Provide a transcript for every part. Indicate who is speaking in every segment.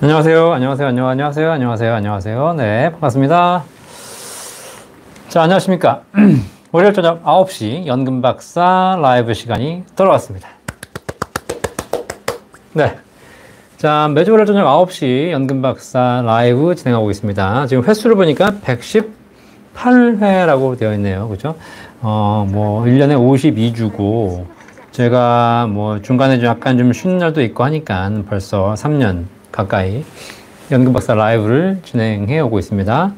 Speaker 1: 안녕하세요. 안녕하세요. 안녕하세요. 안녕하세요. 안녕하세요. 네, 반갑습니다. 자, 안녕하십니까. 월요일 저녁 9시 연금박사 라이브 시간이 돌아왔습니다. 네. 자, 매주 월요일 저녁 9시 연금박사 라이브 진행하고 있습니다. 지금 횟수를 보니까 118회라고 되어 있네요. 그죠? 1년에 52주고, 제가 중간에 좀 약간 좀 쉬는 날도 있고 하니까 벌써 3년 가까이 연금박사 라이브를 진행해 오고 있습니다.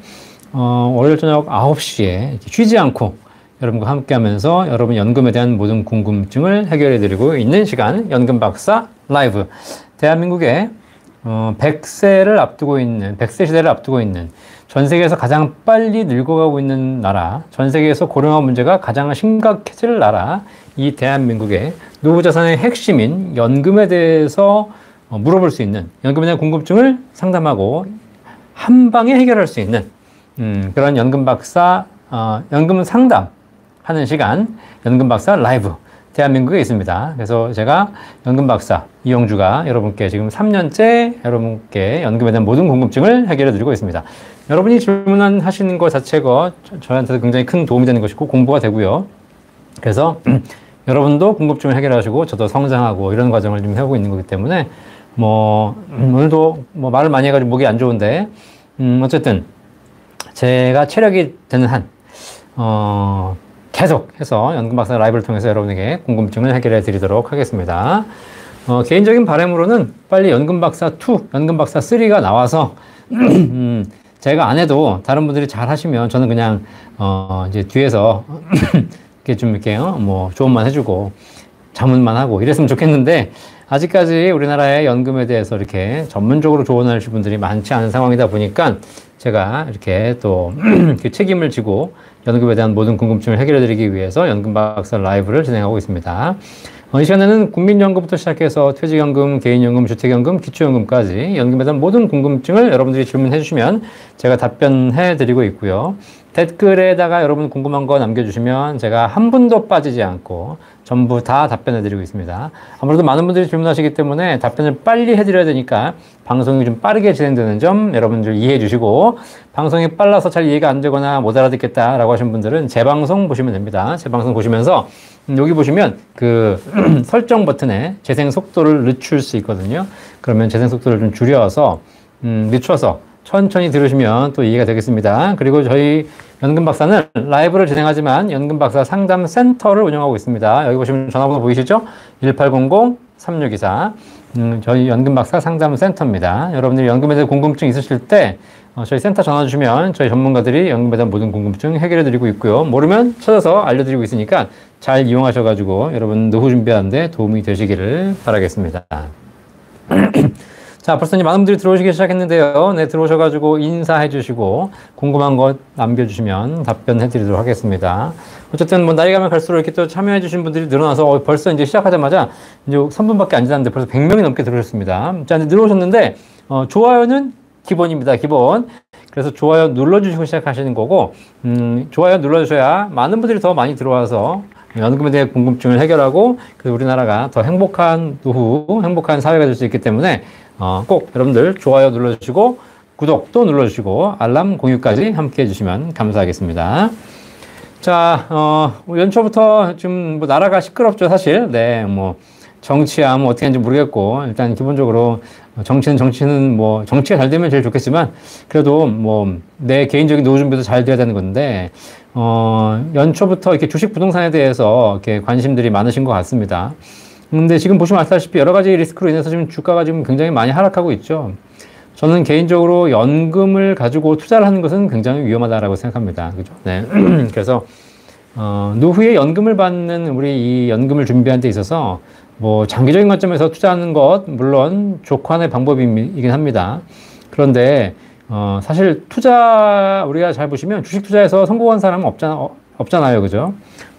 Speaker 1: 월요일 저녁 9시에 쉬지 않고 여러분과 함께 하면서 여러분 연금에 대한 모든 궁금증을 해결해 드리고 있는 시간 연금박사 라이브. 대한민국의 100세를 앞두고 있는 100세 시대를 앞두고 있는 전 세계에서 가장 빨리 늙어가고 있는 나라, 전 세계에서 고령화 문제가 가장 심각해질 나라, 이 대한민국의 노후 자산의 핵심인 연금에 대해서 물어볼 수 있는, 연금에 대한 궁금증을 상담하고 한 방에 해결할 수 있는 그런 연금박사 연금 상담하는 시간 연금박사 라이브 대한민국에 있습니다. 그래서 제가 연금박사 이영주가 여러분께 지금 3년째 여러분께 연금에 대한 모든 궁금증을 해결해 드리고 있습니다. 여러분이 질문하시는 것 자체가 저한테도 굉장히 큰 도움이 되는 것이고 공부가 되고요. 그래서 여러분도 궁금증을 해결하시고 저도 성장하고 이런 과정을 좀 해오고 있는 거기 때문에 오늘도 말을 많이 해가지고 목이 안 좋은데 어쨌든 제가 체력이 되는 한 계속해서 연금박사 라이브를 통해서 여러분에게 궁금증을 해결해 드리도록 하겠습니다. 개인적인 바람으로는 빨리 연금박사 2, 연금박사 3가 나와서 제가 안 해도 다른 분들이 잘 하시면 저는 그냥 이제 뒤에서 이렇게 좀 이렇게 조언만 해주고 자문만 하고 이랬으면 좋겠는데 아직까지 우리나라의 연금에 대해서 이렇게 전문적으로 조언하실 분들이 많지 않은 상황이다 보니까 제가 이렇게 또 그 책임을 지고 연금에 대한 모든 궁금증을 해결해 드리기 위해서 연금박사 라이브를 진행하고 있습니다. 이 시간에는 국민연금부터 시작해서 퇴직연금, 개인연금, 주택연금, 기초연금까지 연금에 대한 모든 궁금증을 여러분들이 질문해 주시면 제가 답변해 드리고 있고요. 댓글에다가 여러분 궁금한 거 남겨주시면 제가 한 분도 빠지지 않고 전부 다 답변해 드리고 있습니다. 아무래도 많은 분들이 질문하시기 때문에 답변을 빨리 해드려야 되니까 방송이 좀 빠르게 진행되는 점 여러분들 이해해 주시고, 방송이 빨라서 잘 이해가 안 되거나 못 알아듣겠다 라고 하신 분들은 재방송 보시면 됩니다. 재방송 보시면서 여기 보시면 그 설정 버튼에 재생 속도를 늦출 수 있거든요. 그러면 재생 속도를 좀 줄여서 늦춰서 천천히 들으시면 또 이해가 되겠습니다. 그리고 저희 연금박사는 라이브를 진행하지만 연금박사 상담센터를 운영하고 있습니다. 여기 보시면 전화번호 보이시죠? 1800-3624 저희 연금박사 상담센터입니다. 여러분들이 연금에 대한 궁금증 있으실 때 저희 센터 전화 주시면 저희 전문가들이 연금에 대한 모든 궁금증 해결해 드리고 있고요. 모르면 찾아서 알려드리고 있으니까 잘 이용하셔가지고 여러분 노후 준비하는데 도움이 되시기를 바라겠습니다. 자, 벌써 이제 많은 분들이 들어오시기 시작했는데요. 네, 들어오셔가지고 인사해 주시고 궁금한 것 남겨주시면 답변해 드리도록 하겠습니다. 어쨌든 나이 가면 갈수록 이렇게 또 참여해 주신 분들이 늘어나서 벌써 이제 시작하자마자 이제 3분밖에 안 지났는데 벌써 100명이 넘게 들어오셨습니다. 자, 이제 들어오셨는데 좋아요는 기본입니다. 기본. 그래서 좋아요 눌러주시고 시작하시는 거고, 좋아요 눌러주셔야 많은 분들이 더 많이 들어와서 연금에 대해 궁금증을 해결하고, 그래서 우리나라가 더 행복한 노후, 행복한 사회가 될 수 있기 때문에 꼭 여러분들 좋아요 눌러주시고 구독도 눌러주시고 알람 공유까지 함께 해주시면 감사하겠습니다. 자, 연초부터 좀 나라가 시끄럽죠, 사실. 네, 정치야 어떻게 하는지 모르겠고, 일단 기본적으로 정치는 정치가 잘 되면 제일 좋겠지만, 그래도 내 개인적인 노후 준비도 잘 돼야 되는 건데, 연초부터 이렇게 주식 부동산에 대해서 이렇게 관심들이 많으신 것 같습니다. 근데 지금 보시면 아시다시피 여러 가지 리스크로 인해서 지금 주가가 지금 굉장히 많이 하락하고 있죠. 저는 개인적으로 연금을 가지고 투자를 하는 것은 굉장히 위험하다라고 생각합니다. 그죠? 네. 그래서, 노후에 연금을 받는 우리 이 연금을 준비하는 데 있어서 장기적인 관점에서 투자하는 것, 물론 좋고 하나의 방법이긴 합니다. 그런데, 사실 우리가 잘 보시면 주식 투자에서 성공한 사람은 없잖아요. 그죠?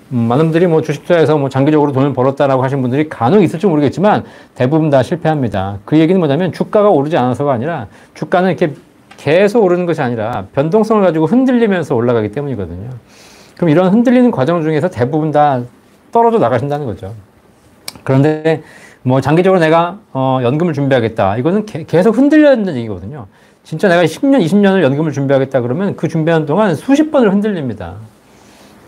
Speaker 1: 많은 분들이 주식 투자에서 장기적으로 돈을 벌었다라고 하신 분들이 간혹 있을지 모르겠지만 대부분 다 실패합니다. 그 얘기는 뭐냐면 주가가 오르지 않아서가 아니라 주가는 이렇게 계속 오르는 것이 아니라 변동성을 가지고 흔들리면서 올라가기 때문이거든요. 그럼 이런 흔들리는 과정 중에서 대부분 다 떨어져 나가신다는 거죠. 그런데 뭐 장기적으로 내가 연금을 준비하겠다. 이거는 계속 흔들리는 얘기거든요. 진짜 내가 10년, 20년을 연금을 준비하겠다 그러면 그 준비하는 동안 수십 번을 흔들립니다.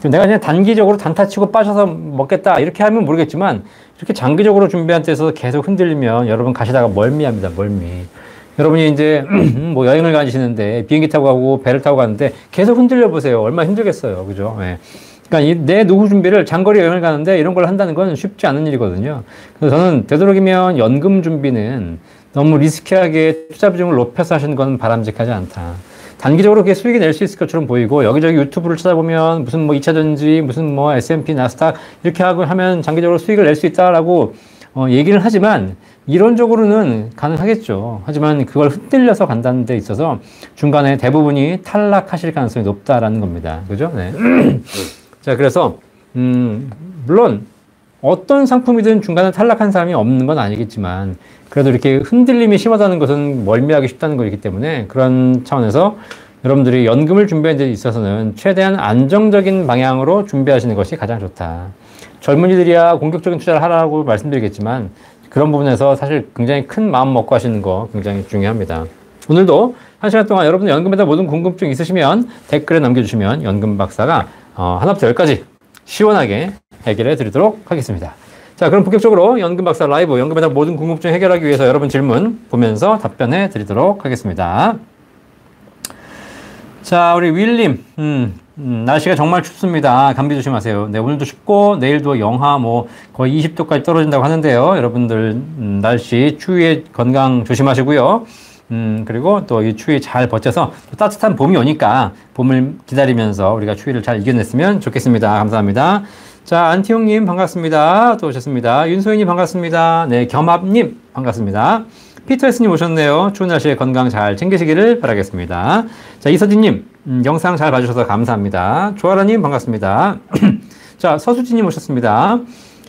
Speaker 1: 내가 그냥 단기적으로 단타 치고 빠져서 먹겠다 이렇게 하면 모르겠지만 이렇게 장기적으로 준비한 데서 계속 흔들리면 여러분 가시다가 멀미합니다. 멀미. 여러분이 이제 뭐 여행을 가시는데 비행기 타고 가고 배를 타고 가는데 계속 흔들려 보세요. 얼마나 힘들겠어요. 그죠? 네. 그러니까 내 노후 준비를 장거리 여행을 가는데 이런 걸 한다는 건 쉽지 않은 일이거든요. 그래서 저는 되도록이면 연금 준비는 너무 리스키하게 투자 비중을 높여서 하시는 건 바람직하지 않다. 단기적으로 그게 수익이 낼 수 있을 것처럼 보이고 여기저기 유튜브를 찾아보면 무슨 뭐 2차전지 무슨 뭐 S&P 나스닥 이렇게 하고 하면 장기적으로 수익을 낼 수 있다라고 얘기를 하지만 이론적으로는 가능하겠죠. 하지만 그걸 흔들려서 간다는 데 있어서 중간에 대부분이 탈락하실 가능성이 높다라는 겁니다. 그죠? 네. 자, 그래서 물론 어떤 상품이든 중간에 탈락한 사람이 없는 건 아니겠지만 그래도 이렇게 흔들림이 심하다는 것은 멀미하기 쉽다는 거기 때문에 그런 차원에서 여러분들이 연금을 준비하는 데 있어서는 최대한 안정적인 방향으로 준비하시는 것이 가장 좋다. 젊은이들이야 공격적인 투자를 하라고 말씀드리겠지만 그런 부분에서 사실 굉장히 큰 마음 먹고 하시는 거 굉장히 중요합니다. 오늘도 한 시간 동안 여러분들 연금에 대한 모든 궁금증 있으시면 댓글에 남겨주시면 연금 박사가 하나부터 열까지 시원하게 해결해 드리도록 하겠습니다. 자, 그럼 본격적으로 연금 박사 라이브 연금에 대한 모든 궁금증 해결하기 위해서 여러분 질문 보면서 답변해 드리도록 하겠습니다. 자, 우리 윌님, 날씨가 정말 춥습니다. 감기 조심하세요. 네, 오늘도 춥고 내일도 영하 뭐 거의 20도까지 떨어진다고 하는데요. 여러분들 날씨 추위에 건강 조심하시고요. 그리고 또 이 추위 잘 버텨서 또 따뜻한 봄이 오니까 봄을 기다리면서 우리가 추위를 잘 이겨냈으면 좋겠습니다. 감사합니다. 자, 안티용님 반갑습니다. 또 오셨습니다. 윤소희님 반갑습니다. 네, 겸합님 반갑습니다. 피터스님 오셨네요. 추운 날씨에 건강 잘 챙기시기를 바라겠습니다. 자, 이서진님 영상 잘 봐주셔서 감사합니다. 조아라님 반갑습니다. 자, 서수진님 오셨습니다.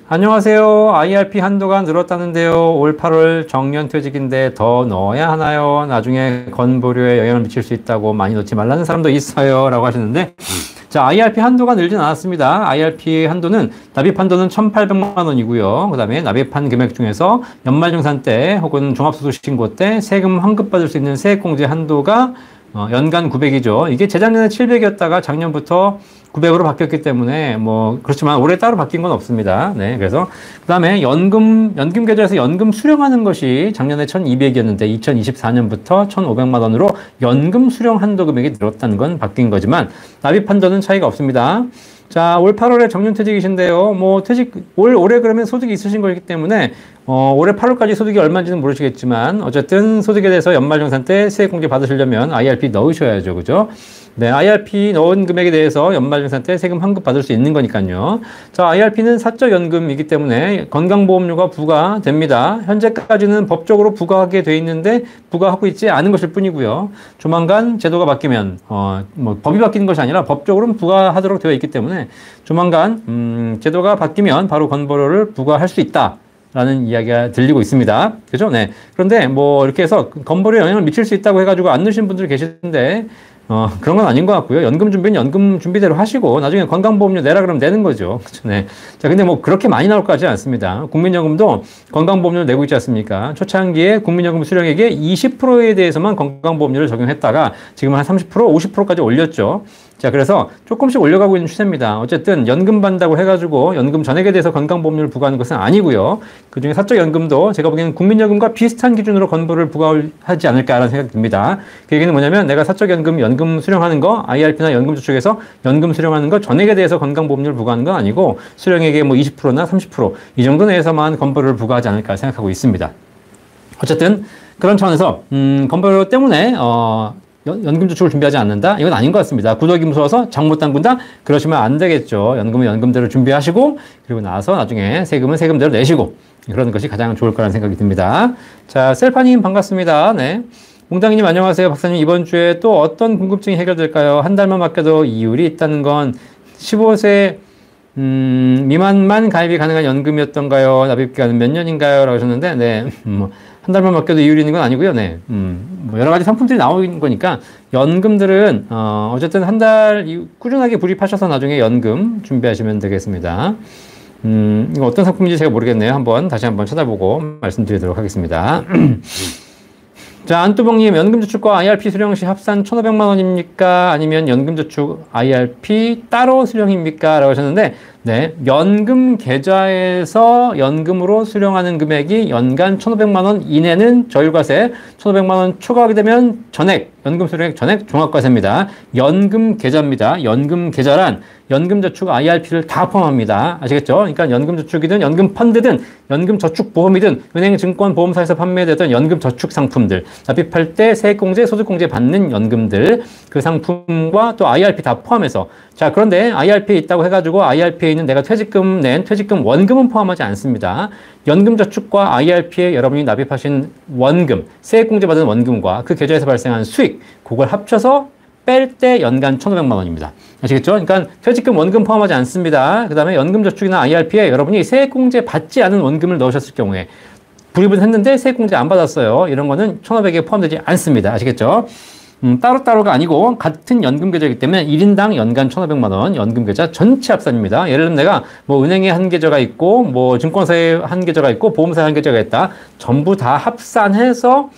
Speaker 1: 안녕하세요. IRP 한도가 늘었다는데요. 올 8월 정년퇴직인데 더 넣어야 하나요? 나중에 건보료에 영향을 미칠 수 있다고 많이 넣지 말라는 사람도 있어요. 라고 하시는데 자, IRP 한도가 늘진 않았습니다. IRP 한도는 납입 한도는 1,800만 원이고요. 그 다음에 납입한 금액 중에서 연말정산 때 혹은 종합소득신고 때 세금 환급받을 수 있는 세액공제 한도가 연간 900이죠. 이게 재작년에 700이었다가 작년부터 900으로 바뀌었기 때문에 뭐 그렇지만 올해 따로 바뀐 건 없습니다. 네, 그래서 그다음에 연금 계좌에서 연금 수령하는 것이 작년에 1,200이었는데 2024년부터 1,500만 원으로 연금 수령 한도 금액이 늘었다는 건 바뀐 거지만 납입 한도는 차이가 없습니다. 자, 올 8월에 정년퇴직이신데요. 뭐 올해 그러면 소득이 있으신 거기 때문에 올해 8월까지 소득이 얼마인지는 모르시겠지만 어쨌든 소득에 대해서 연말정산 때 세액공제 받으시려면 IRP 넣으셔야죠. 그죠? 네, IRP 넣은 금액에 대해서 연말정산 때 세금 환급 받을 수 있는 거니까요. 자, IRP는 사적연금이기 때문에 건강보험료가 부과됩니다. 현재까지는 법적으로 부과하게 돼 있는데 부과하고 있지 않은 것일 뿐이고요. 조만간 제도가 바뀌면 뭐 법이 바뀌는 것이 아니라 법적으로는 부과하도록 되어 있기 때문에 조만간 제도가 바뀌면 바로 건보료를 부과할 수 있다. 라는 이야기가 들리고 있습니다. 그죠? 네. 그런데 뭐 이렇게 해서 건보료에 영향을 미칠 수 있다고 해가지고 안 넣으신 분들 계시는데 그런 건 아닌 것 같고요. 연금 준비는 연금 준비대로 하시고 나중에 건강보험료 내라 그러면 내는 거죠. 그쵸? 네. 자, 근데 뭐 그렇게 많이 나올 것 같지 않습니다. 국민연금도 건강보험료를 내고 있지 않습니까? 초창기에 국민연금 수령액의 20%에 대해서만 건강보험료를 적용했다가 지금은 한 30%, 50%까지 올렸죠. 자, 그래서 조금씩 올려가고 있는 추세입니다. 어쨌든 연금 받는다고 해가지고 연금 전액에 대해서 건강보험료를 부과하는 것은 아니고요. 그중에 사적연금도 제가 보기에는 국민연금과 비슷한 기준으로 건보를 부과하지 않을까라는 생각이 듭니다. 그 얘기는 뭐냐면 내가 사적연금, 연금 수령하는 거, IRP나 연금저축에서 연금 수령하는 거 전액에 대해서 건강보험료를 부과하는 건 아니고 수령액의 뭐 20%나 30%이 정도 내에서만 건보료를 부과하지 않을까 생각하고 있습니다. 어쨌든 그런 차원에서 건보료 때문에 연금저축을 준비하지 않는다? 이건 아닌 것 같습니다. 구더기 무서워서 장 못 담근다? 그러시면 안 되겠죠. 연금은 연금대로 준비하시고 그리고 나서 나중에 세금은 세금대로 내시고 그러는 것이 가장 좋을 거라는 생각이 듭니다. 자, 셀파님 반갑습니다. 네. 몽당이님 안녕하세요. 박사님 이번 주에 또 어떤 궁금증이 해결될까요? 한 달만 맡겨도 이율이 있다는 건 15세 미만만 가입이 가능한 연금이었던가요? 납입기간은 몇 년인가요? 라고 하셨는데 네. 한 달만 맡겨도 이율이 있는 건 아니고요. 네. 뭐 여러 가지 상품들이 나오는 거니까 연금들은 어쨌든 한 달 꾸준하게 불입하셔서 나중에 연금 준비하시면 되겠습니다. 이거 어떤 상품인지 제가 모르겠네요. 다시 한번 찾아보고 말씀드리도록 하겠습니다. 자, 안뚜봉님, 연금저축과 IRP 수령 시 합산 1,500만 원입니까? 아니면 연금저축 IRP 따로 수령입니까? 라고 하셨는데, 네, 연금 계좌에서 연금으로 수령하는 금액이 연간 1,500만 원 이내는 저율과세, 1,500만 원 초과하게 되면 전액, 연금 수령액 전액 종합과세입니다. 연금 계좌입니다. 연금 계좌란 연금저축 IRP를 다 포함합니다. 아시겠죠? 그러니까 연금저축이든 연금펀드든 연금저축보험이든 은행, 증권, 보험사에서 판매되던 연금저축 상품들, 납입할 때 세액공제, 소득공제 받는 연금들, 그 상품과 또 IRP 다 포함해서. 자, 그런데 IRP에 있다고 해가지고 IRP에 있는 내가 퇴직금 낸 퇴직금 원금은 포함하지 않습니다. 연금저축과 IRP에 여러분이 납입하신 원금, 세액공제 받은 원금과 그 계좌에서 발생한 수익, 그걸 합쳐서 뺄 때 연간 1,500만 원입니다. 아시겠죠? 그러니까 퇴직금 원금 포함하지 않습니다. 그 다음에 연금저축이나 IRP에 여러분이 세액공제 받지 않은 원금을 넣으셨을 경우에 불입은 했는데 세액공제 안 받았어요. 이런 거는 1,500에 포함되지 않습니다. 아시겠죠? 따로따로가 아니고 같은 연금계좌이기 때문에 1인당 연간 1,500만 원 연금계좌 전체 합산입니다. 예를 들면 내가 뭐 은행에 한 계좌가 있고 뭐 증권사에 한 계좌가 있고 보험사에 한 계좌가 있다. 전부 다 합산해서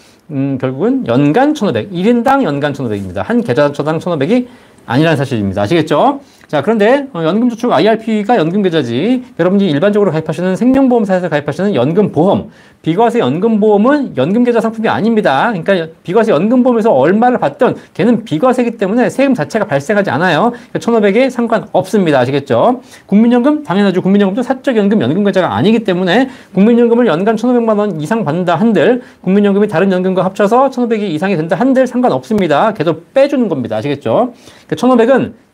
Speaker 1: 결국은 연간 1,500, 1인당 연간 1,500입니다. 한 계좌당 1,500이 아니라는 사실입니다. 아시겠죠? 자, 그런데 연금저축 IRP가 연금계좌지, 여러분이 일반적으로 가입하시는 생명보험사에서 가입하시는 연금보험, 비과세 연금보험은 연금계좌 상품이 아닙니다. 그러니까 비과세 연금보험에서 얼마를 받든 걔는 비과세이기 때문에 세금 자체가 발생하지 않아요. 그러니까 1,500에 상관없습니다. 아시겠죠? 국민연금 당연하죠. 국민연금도 사적연금 연금계좌가 아니기 때문에 국민연금을 연간 1,500만 원 이상 받는다 한들, 국민연금이 다른 연금과 합쳐서 1,500이 이상이 된다 한들 상관없습니다. 걔도 빼주는 겁니다. 아시겠죠? 그러니까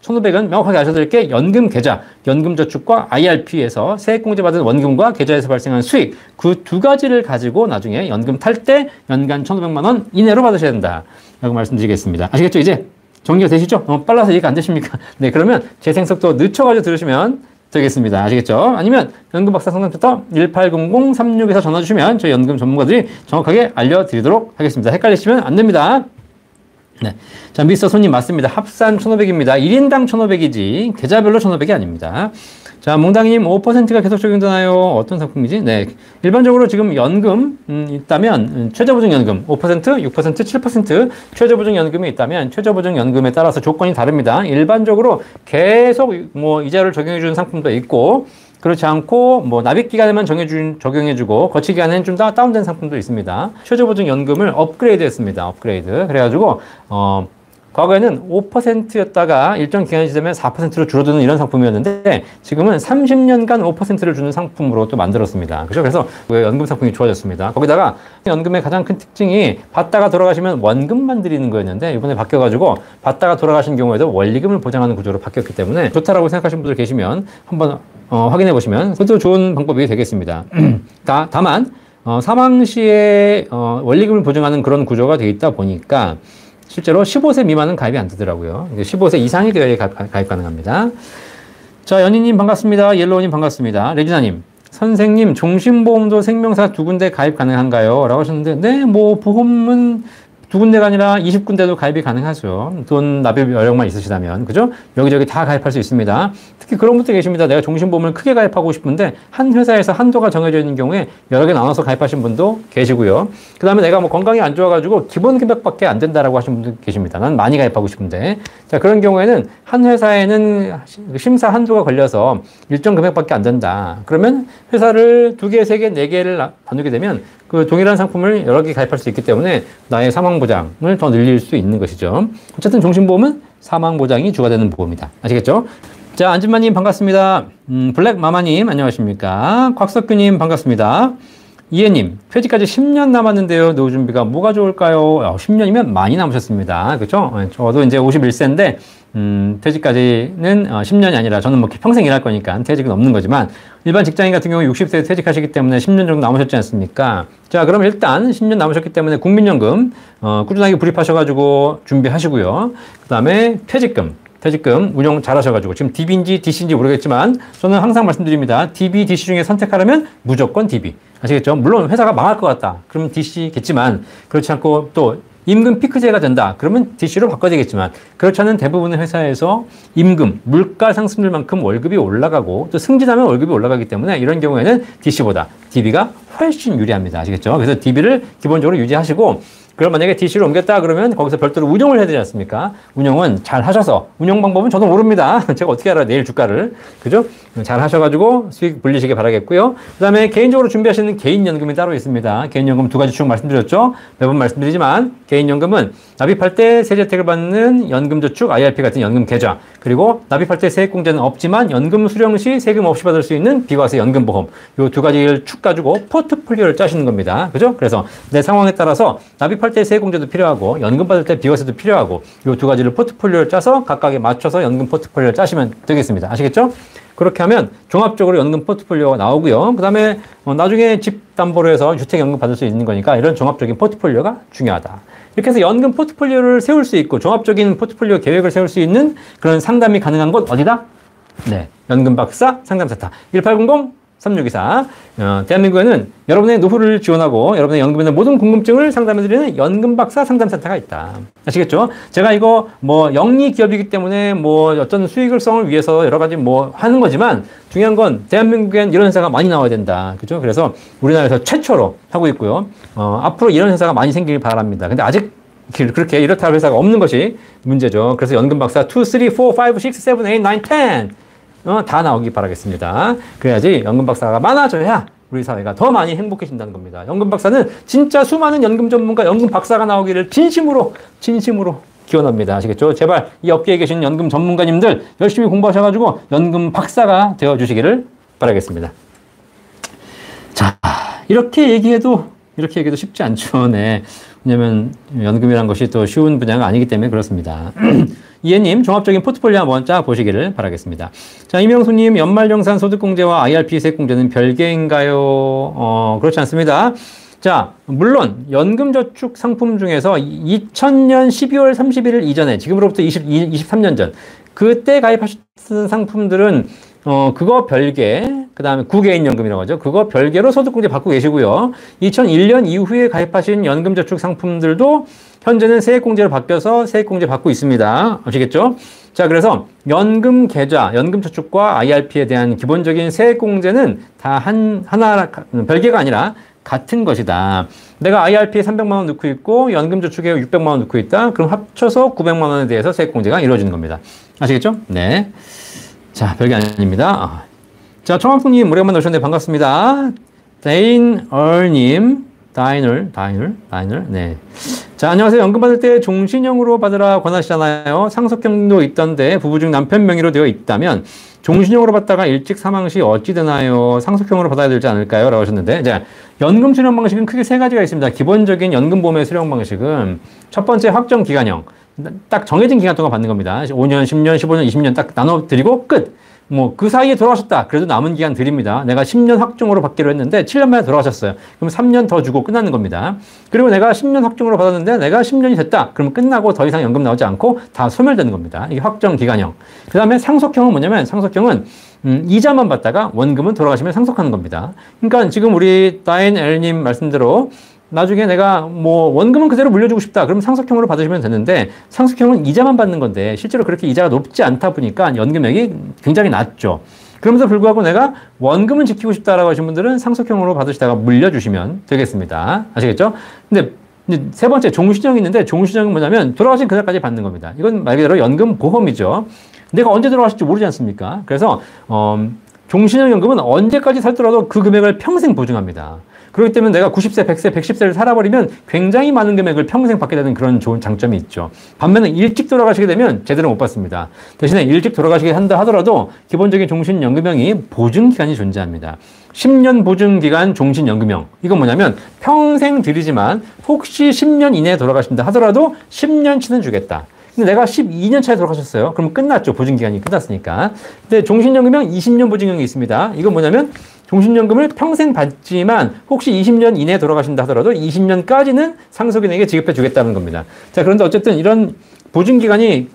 Speaker 1: 1,500은 명확하게 아셔야 될 게 연금 계좌, 연금저축과 IRP에서 세액공제 받은 원금과 계좌에서 발생한 수익, 그 두 가지를 가지고 나중에 연금 탈 때 연간 1,500만 원 이내로 받으셔야 된다. 라고 말씀드리겠습니다. 아시겠죠? 이제 정리가 되시죠? 너무 빨라서 이해가 안 되십니까? 네, 그러면 재생속도 늦춰가지고 들으시면 되겠습니다. 아시겠죠? 아니면 연금박사 상담센터 1800-36에서 전화 주시면 저희 연금 전문가들이 정확하게 알려드리도록 하겠습니다. 헷갈리시면 안 됩니다. 네. 자, 미스터 손님 맞습니다. 합산 1,500입니다. 1인당 1,500이지 계좌별로 1,500이 아닙니다. 자, 몽당님 5%가 계속 적용되나요? 어떤 상품이지? 네. 일반적으로 지금 연금 있다면 최저보증연금 5%, 6%, 7% 최저보증연금이 있다면 최저보증연금에 따라서 조건이 다릅니다. 일반적으로 계속 뭐 이자를 적용해 주는 상품도 있고 그렇지 않고 뭐 납입 기간에만 적용해주고 거치 기간에는 좀 다운된 상품도 있습니다. 최저보증연금을 업그레이드했습니다. 업그레이드. 그래가지고 과거에는 5%였다가 일정 기간이 지나면 4%로 줄어드는 이런 상품이었는데 지금은 30년간 5%를 주는 상품으로 또 만들었습니다. 그죠? 그래서 연금 상품이 좋아졌습니다. 거기다가 연금의 가장 큰 특징이 받다가 돌아가시면 원금만 드리는 거였는데 이번에 바뀌어가지고 받다가 돌아가신 경우에도 원리금을 보장하는 구조로 바뀌었기 때문에 좋다라고 생각하시는 분들 계시면 한번 확인해 보시면 그것도 좋은 방법이 되겠습니다. 다만 사망 시에 원리금을 보증하는 그런 구조가 되어 있다 보니까 실제로 15세 미만은 가입이 안 되더라고요. 15세 이상이 되어야 가입 가능합니다. 자, 연희님 반갑습니다. 옐로우님 반갑습니다. 레지나님, 선생님 종신보험도 생명사 2군데 가입 가능한가요? 라고 하셨는데 네, 뭐 보험은 2군데가 아니라 20군데도 가입이 가능하죠. 돈 납입 여력만 있으시다면. 그죠? 여기저기 다 가입할 수 있습니다. 특히 그런 분들 계십니다. 내가 종신보험을 크게 가입하고 싶은데 한 회사에서 한도가 정해져 있는 경우에 여러 개 나눠서 가입하신 분도 계시고요. 그 다음에 내가 뭐 건강이 안 좋아가지고 기본 금액밖에 안 된다라고 하신 분도 계십니다. 난 많이 가입하고 싶은데. 자, 그런 경우에는 한 회사에는 심사 한도가 걸려서 일정 금액밖에 안 된다. 그러면 회사를 2개, 3개, 4개를 나누게 되면 그 동일한 상품을 여러 개 가입할 수 있기 때문에 나의 사망보장을 더 늘릴 수 있는 것이죠. 어쨌든 종신보험은 사망보장이 주가되는 보험이다. 아시겠죠? 자, 안진마님 반갑습니다. 블랙마마님 안녕하십니까? 곽석규님 반갑습니다. 이혜님, 퇴직까지 10년 남았는데요. 노후 준비가 뭐가 좋을까요? 10년이면 많이 남으셨습니다. 그렇죠? 저도 이제 51세인데 퇴직까지는 10년이 아니라 저는 뭐 평생 일할 거니까 퇴직은 없는 거지만 일반 직장인 같은 경우 60세에 퇴직하시기 때문에 10년 정도 남으셨지 않습니까? 자, 그럼 일단 10년 남으셨기 때문에 국민연금 꾸준하게 불입하셔가지고 준비하시고요. 그 다음에 퇴직금 운용 잘 하셔가지고 지금 DB인지 DC인지 모르겠지만 저는 항상 말씀드립니다. DB, DC 중에 선택하려면 무조건 DB. 아시겠죠? 물론 회사가 망할 것 같다. 그럼 DC겠지만 그렇지 않고 또 임금 피크제가 된다. 그러면 DC로 바꿔야 되겠지만 그렇지 않은 대부분의 회사에서 임금, 물가 상승률만큼 월급이 올라가고 또 승진하면 월급이 올라가기 때문에 이런 경우에는 DC보다 DB가 훨씬 유리합니다. 아시겠죠? 그래서 DB를 기본적으로 유지하시고 그럼 만약에 DC로 옮겼다 그러면 거기서 별도로 운용을 해야 되지 않습니까? 운용은 잘 하셔서, 운용 방법은 저도 모릅니다. 제가 어떻게 알아요? 내일 주가를. 그죠? 잘 하셔가지고 수익 불리시기 바라겠고요. 그 다음에 개인적으로 준비하시는 개인연금이 따로 있습니다. 개인연금 두 가지 쭉 말씀드렸죠? 매번 말씀드리지만 개인연금은 납입할 때 세제혜택을 받는 연금저축, IRP 같은 연금 계좌, 그리고 납입할 때 세액공제는 없지만 연금 수령 시 세금 없이 받을 수 있는 비과세 연금보험, 요 두 가지를 축 가지고 포트폴리오를 짜시는 겁니다. 그죠? 그래서 내 상황에 따라서 납입할 때 세액공제도 필요하고 연금 받을 때 비과세도 필요하고 요 두 가지를 포트폴리오를 짜서 각각에 맞춰서 연금 포트폴리오를 짜시면 되겠습니다. 아시겠죠? 그렇게 하면 종합적으로 연금 포트폴리오가 나오고요. 그 다음에 나중에 집 담보로 해서 주택연금 받을 수 있는 거니까 이런 종합적인 포트폴리오가 중요하다. 이렇게 해서 연금 포트폴리오를 세울 수 있고 종합적인 포트폴리오 계획을 세울 수 있는 그런 상담이 가능한 곳 어디다? 네, 연금박사 상담센터 1800-3624. 대한민국에는 여러분의 노후를 지원하고 여러분의 연금에 대한 모든 궁금증을 상담해드리는 연금박사 상담센터가 있다. 아시겠죠? 제가 이거 뭐 영리 기업이기 때문에 뭐 어떤 수익을성을 위해서 여러 가지 뭐 하는 거지만 중요한 건 대한민국엔 이런 회사가 많이 나와야 된다. 그죠? 그래서 우리나라에서 최초로 하고 있고요. 앞으로 이런 회사가 많이 생기길 바랍니다. 근데 아직 그렇게 이렇다 할 회사가 없는 것이 문제죠. 그래서 연금박사 2, 3, 4, 5, 6, 7, 8, 9, 10. 다 나오기 바라겠습니다. 그래야지 연금박사가 많아져야 우리 사회가 더 많이 행복해진다는 겁니다. 연금박사는 진짜 수많은 연금 전문가, 연금박사가 나오기를 진심으로 기원합니다. 아시겠죠? 제발 이 업계에 계신 연금 전문가님들 열심히 공부하셔가지고 연금박사가 되어주시기를 바라겠습니다. 자, 이렇게 얘기해도 쉽지 않죠. 네. 왜냐면 연금이란 것이 또 쉬운 분야가 아니기 때문에 그렇습니다. 이해님, 종합적인 포트폴리오 한번 짜 보시기를 바라겠습니다. 자, 이명수님, 연말정산 소득공제와 IRP 세액공제는 별개인가요? 그렇지 않습니다. 자, 물론 연금저축 상품 중에서 2000년 12월 31일 이전에 지금으로부터 23년 전 그때 가입하셨던 상품들은 그거 별개, 그 다음에 구개인연금이라고 하죠. 그거 별개로 소득공제 받고 계시고요. 2001년 이후에 가입하신 연금저축 상품들도 현재는 세액공제로 바뀌어서 세액공제 받고 있습니다. 아시겠죠? 자, 그래서 연금 계좌, 연금저축과 IRP에 대한 기본적인 세액공제는 다 하나, 별개가 아니라 같은 것이다. 내가 IRP에 300만 원 넣고 있고 연금저축에 600만 원 넣고 있다. 그럼 합쳐서 900만 원에 대해서 세액공제가 이루어지는 겁니다. 아시겠죠? 네. 자, 별게 아닙니다. 자, 청학풍님 오랜만에 오셨는데 반갑습니다. 다이널님, 네. 자, 안녕하세요. 연금 받을 때 종신형으로 받으라 권하시잖아요. 상속형도 있던데 부부 중 남편 명의로 되어 있다면 종신형으로 받다가 일찍 사망 시 어찌 되나요? 상속형으로 받아야 되지 않을까요? 라고 하셨는데, 자, 연금 수령 방식은 크게 세 가지가 있습니다. 기본적인 연금보험의 수령 방식은 첫 번째 확정기간형. 딱 정해진 기간 동안 받는 겁니다. 5년, 10년, 15년, 20년 딱 나눠드리고 끝. 뭐 그 사이에 돌아가셨다. 그래도 남은 기간 드립니다. 내가 10년 확정으로 받기로 했는데 7년 만에 돌아가셨어요. 그럼 3년 더 주고 끝나는 겁니다. 그리고 내가 10년 확정으로 받았는데 내가 10년이 됐다. 그러면 끝나고 더 이상 연금 나오지 않고 다 소멸되는 겁니다. 이게 확정 기간형. 그 다음에 상속형은 뭐냐면 상속형은 이자만 받다가 원금은 돌아가시면 상속하는 겁니다. 그러니까 지금 우리 다인엘님 말씀대로 나중에 내가 뭐 원금은 그대로 물려주고 싶다. 그럼 상속형으로 받으시면 되는데 상속형은 이자만 받는 건데 실제로 그렇게 이자가 높지 않다 보니까 연금액이 굉장히 낮죠. 그럼에도 불구하고 내가 원금은 지키고 싶다라고 하신 분들은 상속형으로 받으시다가 물려주시면 되겠습니다. 아시겠죠? 근데 세 번째 종신형이 있는데 종신형은 뭐냐면 돌아가신 그날까지 받는 겁니다. 이건 말 그대로 연금 보험이죠. 내가 언제 돌아가실지 모르지 않습니까? 그래서 종신형 연금은 언제까지 살더라도 그 금액을 평생 보증합니다. 그렇기 때문에 내가 90세, 100세, 110세를 살아버리면 굉장히 많은 금액을 평생 받게 되는 그런 좋은 장점이 있죠. 반면에 일찍 돌아가시게 되면 제대로 못 받습니다. 대신에 일찍 돌아가시게 한다 하더라도 기본적인 종신연금형이 보증기간이 존재합니다. 10년 보증기간 종신연금형. 이건 뭐냐면 평생 드리지만 혹시 10년 이내에 돌아가신다 하더라도 10년치는 주겠다. 근데 내가 12년 차에 돌아가셨어요. 그럼 끝났죠. 보증기간이 끝났으니까. 근데 종신연금형 20년 보증형이 있습니다. 이건 뭐냐면 종신연금을 평생 받지만 혹시 20년 이내에 돌아가신다 하더라도 20년까지는 상속인에게 지급해 주겠다는 겁니다. 자, 그런데 어쨌든 이런 보증기간이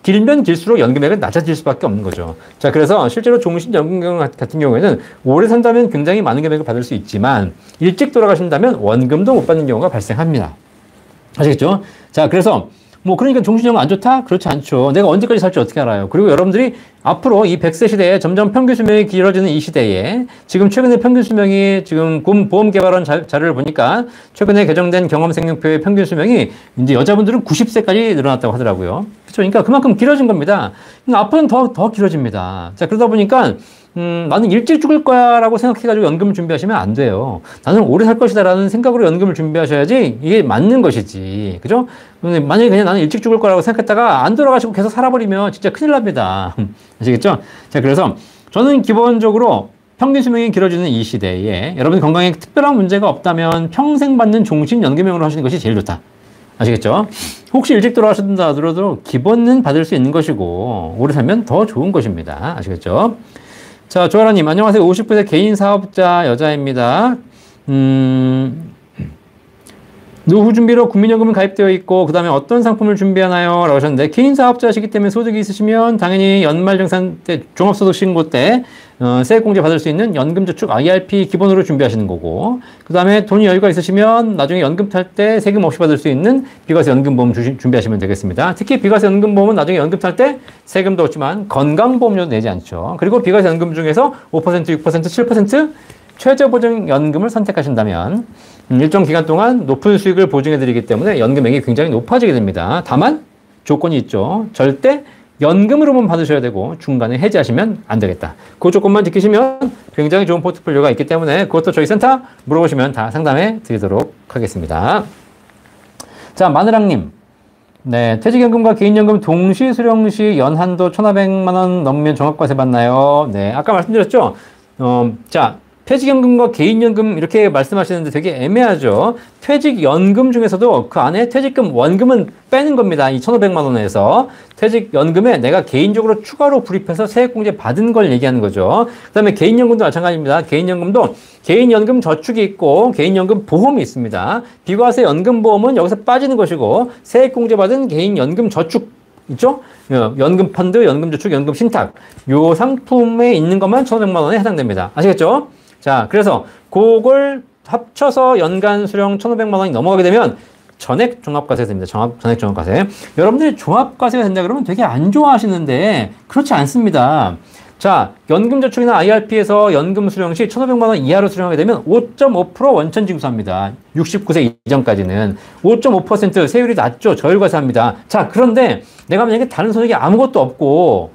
Speaker 1: 길면 길수록 연금액은 낮아질 수밖에 없는 거죠. 자, 그래서 실제로 종신연금 같은 경우에는 오래 산다면 굉장히 많은 금액을 받을 수 있지만 일찍 돌아가신다면 원금도 못 받는 경우가 발생합니다. 아시겠죠? 자, 그래서 뭐 그러니까 종신형 안 좋다? 그렇지 않죠. 내가 언제까지 살지 어떻게 알아요? 그리고 여러분들이 앞으로 이 100세 시대에 점점 평균 수명이 길어지는 이 시대에 지금 최근에 평균 수명이 지금 보험개발원 자료를 보니까 최근에 개정된 경험생명표의 평균 수명이 이제 여자분들은 90세까지 늘어났다고 하더라고요. 그렇죠? 그러니까 그만큼 길어진 겁니다. 그러니까 앞으로는 더 길어집니다. 자, 그러다 보니까 나는 일찍 죽을 거야 라고 생각해가지고 연금을 준비하시면 안 돼요. 나는 오래 살 것이다 라는 생각으로 연금을 준비하셔야지 이게 맞는 것이지. 그죠? 만약에 그냥 나는 일찍 죽을 거라고 생각했다가 안 돌아가시고 계속 살아버리면 진짜 큰일 납니다. 아시겠죠? 자, 그래서 저는 기본적으로 평균 수명이 길어지는 이 시대에 여러분 건강에 특별한 문제가 없다면 평생 받는 종신연금형으로 하시는 것이 제일 좋다. 아시겠죠? 혹시 일찍 돌아가신다 하더라도 기본은 받을 수 있는 것이고 오래 살면 더 좋은 것입니다. 아시겠죠? 자, 조아라님, 안녕하세요. 50대 개인 사업자 여자입니다. 노후 준비로 국민연금은 가입되어 있고, 그 다음에 어떤 상품을 준비하나요? 라고 하셨는데, 개인 사업자시기 때문에 소득이 있으시면 당연히 연말정산 때, 종합소득 신고 때, 세액공제 받을 수 있는 연금저축 IRP 기본으로 준비하시는 거고, 그 다음에 돈이 여유가 있으시면 나중에 연금 탈 때 세금 없이 받을 수 있는 비과세 연금보험 준비하시면 되겠습니다. 특히 비과세 연금보험은 나중에 연금 탈 때 세금도 없지만 건강보험료도 내지 않죠. 그리고 비과세 연금 중에서 5%, 6%, 7% 최저보증연금을 선택하신다면 일정 기간 동안 높은 수익을 보증해드리기 때문에 연금액이 굉장히 높아지게 됩니다. 다만 조건이 있죠. 절대 연금으로만 받으셔야 되고 중간에 해지하시면 안 되겠다. 그 조건만 지키시면 굉장히 좋은 포트폴리오가 있기 때문에 그것도 저희 센터 물어보시면 다 상담해 드리도록 하겠습니다. 자, 마늘랑님. 네, 퇴직연금과 개인연금 동시 수령 시 연한도 1,500만 원 넘으면 종합과세 받나요? 네, 아까 말씀드렸죠? 자, 퇴직연금과 개인연금 이렇게 말씀하시는데 되게 애매하죠. 퇴직연금 중에서도 그 안에 퇴직금 원금은 빼는 겁니다. 이 1,500만 원에서 퇴직연금에 내가 개인적으로 추가로 불입해서 세액공제 받은 걸 얘기하는 거죠. 그 다음에 개인연금도 마찬가지입니다. 개인연금도 개인연금 저축이 있고 개인연금 보험이 있습니다. 비과세 연금보험은 여기서 빠지는 것이고 세액공제 받은 개인연금 저축 있죠? 연금 펀드, 연금 저축, 연금 신탁 요 상품에 있는 것만 1,500만 원에 해당됩니다. 아시겠죠? 자, 그래서 그걸 합쳐서 연간 수령 1,500만 원이 넘어가게 되면 전액 종합과세가 됩니다. 전액 종합과세. 여러분들이 종합과세가 된다 그러면 되게 안 좋아하시는데 그렇지 않습니다. 자, 연금저축이나 IRP에서 연금 수령 시 1,500만 원 이하로 수령하게 되면 5.5% 원천 징수합니다. 69세 이전까지는 5.5% 세율이 낮죠. 저율과세합니다. 자, 그런데 내가 만약에 다른 소득이 아무것도 없고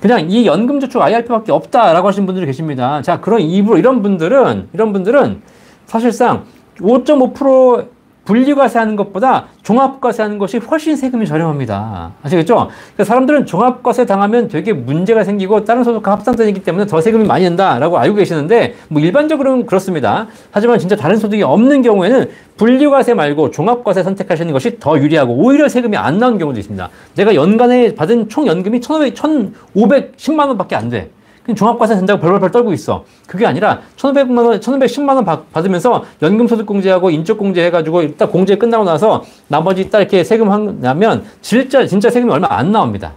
Speaker 1: 그냥 이 연금저축 IRP밖에 없다라고 하시는 분들이 계십니다. 자, 이런 분들은 사실상 5.5% 분리과세 하는 것보다 종합과세 하는 것이 훨씬 세금이 저렴합니다. 아시겠죠? 그러니까 사람들은 종합과세 당하면 되게 문제가 생기고 다른 소득과 합산되기 때문에 더 세금이 많이 낸다라고 알고 계시는데 뭐 일반적으로는 그렇습니다. 하지만 진짜 다른 소득이 없는 경우에는 분리과세 말고 종합과세 선택하시는 것이 더 유리하고 오히려 세금이 안 나오는 경우도 있습니다. 내가 연간에 받은 총 연금이 1,510만 원밖에 안 돼. 종합과세 된다고 벌벌벌 떨고 있어. 그게 아니라 1,500만 원, 1,510만 원 받으면서 연금소득공제하고 인적공제 해가지고 딱 공제 끝나고 나서 나머지 딱 이렇게 세금 하면 진짜 세금이 얼마 안 나옵니다.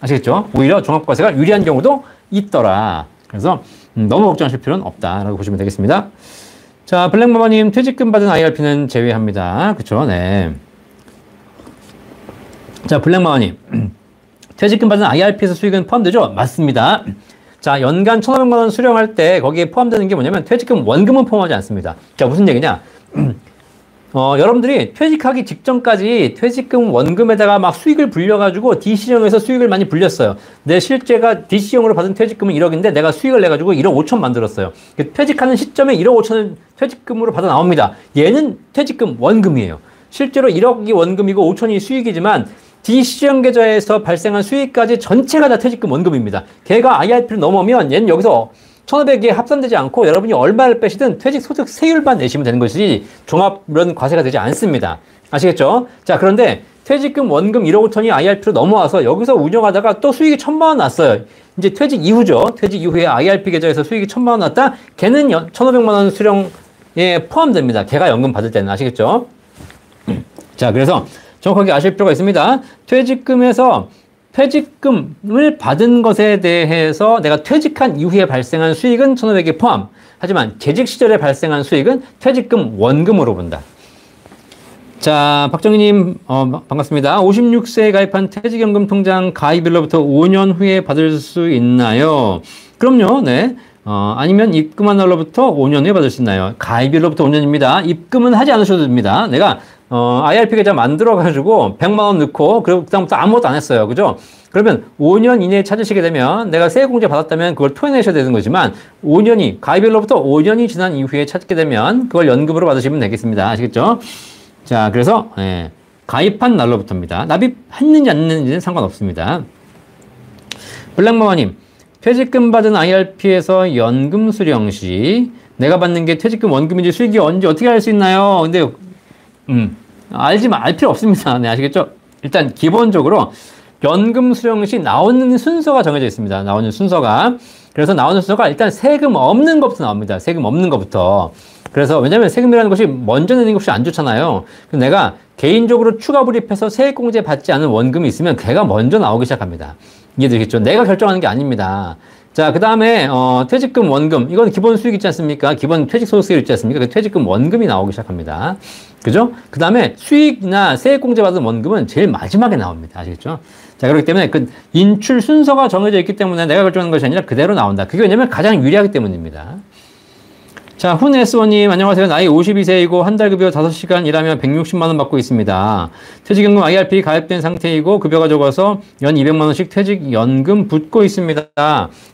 Speaker 1: 아시겠죠? 오히려 종합과세가 유리한 경우도 있더라. 그래서 너무 걱정하실 필요는 없다라고 보시면 되겠습니다. 자, 블랙마마님 퇴직금 받은 IRP는 제외합니다. 그쵸? 네. 자, 블랙마마님 퇴직금 받은 IRP에서 수익은 포함되죠? 맞습니다. 자, 연간 1,500만 원 수령할 때 거기에 포함되는 게 뭐냐면 퇴직금 원금은 포함하지 않습니다. 자, 무슨 얘기냐? 여러분들이 퇴직하기 직전까지 퇴직금 원금에다가 막 수익을 불려가지고 DC형에서 수익을 많이 불렸어요. 내 실제가 DC형으로 받은 퇴직금은 1억인데 내가 수익을 내가지고 1억 5천 만들었어요. 퇴직하는 시점에 1억 5천을 퇴직금으로 받아 나옵니다. 얘는 퇴직금 원금이에요. 실제로 1억이 원금이고 5천이 수익이지만 DC형 계좌에서 발생한 수익까지 전체가 다 퇴직금 원금입니다. 걔가 IRP를 넘으면 얘는 여기서 1,500에 합산되지 않고 여러분이 얼마를 빼시든 퇴직 소득 세율만 내시면 되는 것이지 종합 이런 과세가 되지 않습니다. 아시겠죠? 자, 그런데 퇴직금 원금 1억 5천이 IRP로 넘어와서 여기서 운영하다가 또 수익이 1,000만 원 났어요. 이제 퇴직 이후죠. 퇴직 이후에 IRP 계좌에서 수익이 1,000만 원 났다? 걔는 1,500만 원 수령에 포함됩니다. 걔가 연금 받을 때는. 아시겠죠? 자, 그래서 정확하게 아실 필요가 있습니다. 퇴직금을 받은 것에 대해서 내가 퇴직한 이후에 발생한 수익은 1,500에 포함. 하지만 재직 시절에 발생한 수익은 퇴직금 원금으로 본다. 자, 박정희님, 반갑습니다. 56세에 가입한 퇴직연금 통장 가입일로부터 5년 후에 받을 수 있나요? 그럼요, 네. 아니면 입금한 날로부터 5년 후에 받을 수 있나요? 가입일로부터 5년입니다. 입금은 하지 않으셔도 됩니다. 내가, IRP 계좌 만들어가지고 100만원 넣고, 그리고 그다음부터 아무것도 안 했어요. 그죠? 그러면 5년 이내에 찾으시게 되면 내가 세액공제 받았다면 그걸 토해내셔야 되는 거지만 5년이, 가입일로부터 5년이 지난 이후에 찾게 되면 그걸 연금으로 받으시면 되겠습니다. 아시겠죠? 자, 그래서, 예, 가입한 날로부터입니다. 납입했는지 안 했는지는 상관없습니다. 블랙마마님, 퇴직금 받은 IRP에서 연금 수령 시 내가 받는 게 퇴직금 원금인지 수익이 언제 어떻게 알 수 있나요? 근데, 알 필요 없습니다. 네, 아시겠죠? 일단, 기본적으로 연금 수령 시 나오는 순서가 정해져 있습니다. 나오는 순서가. 그래서 나오는 순서가 일단 세금 없는 것부터 나옵니다. 세금 없는 것부터. 그래서 왜냐면 세금이라는 것이 먼저 내는 것이 안 좋잖아요. 그래서 내가 개인적으로 추가 불입해서 세액공제 받지 않은 원금이 있으면 걔가 먼저 나오기 시작합니다. 이해되겠죠? 내가 결정하는 게 아닙니다. 자, 그 다음에 퇴직금 원금, 이건 기본 수익 있지 않습니까? 기본 퇴직소득세율 있지 않습니까? 그 퇴직금 원금이 나오기 시작합니다. 그죠? 그 다음에 수익이나 세액공제 받은 원금은 제일 마지막에 나옵니다. 아시겠죠? 자, 그렇기 때문에 그 인출 순서가 정해져 있기 때문에 내가 결정하는 것이 아니라 그대로 나온다. 그게 왜냐면 가장 유리하기 때문입니다. 자, 훈에스원님, 안녕하세요. 나이 52세이고 한 달 급여 5시간 일하면 160만원 받고 있습니다. 퇴직연금 IRP 가입된 상태이고 급여가 적어서 연 200만원씩 퇴직연금 붙고 있습니다.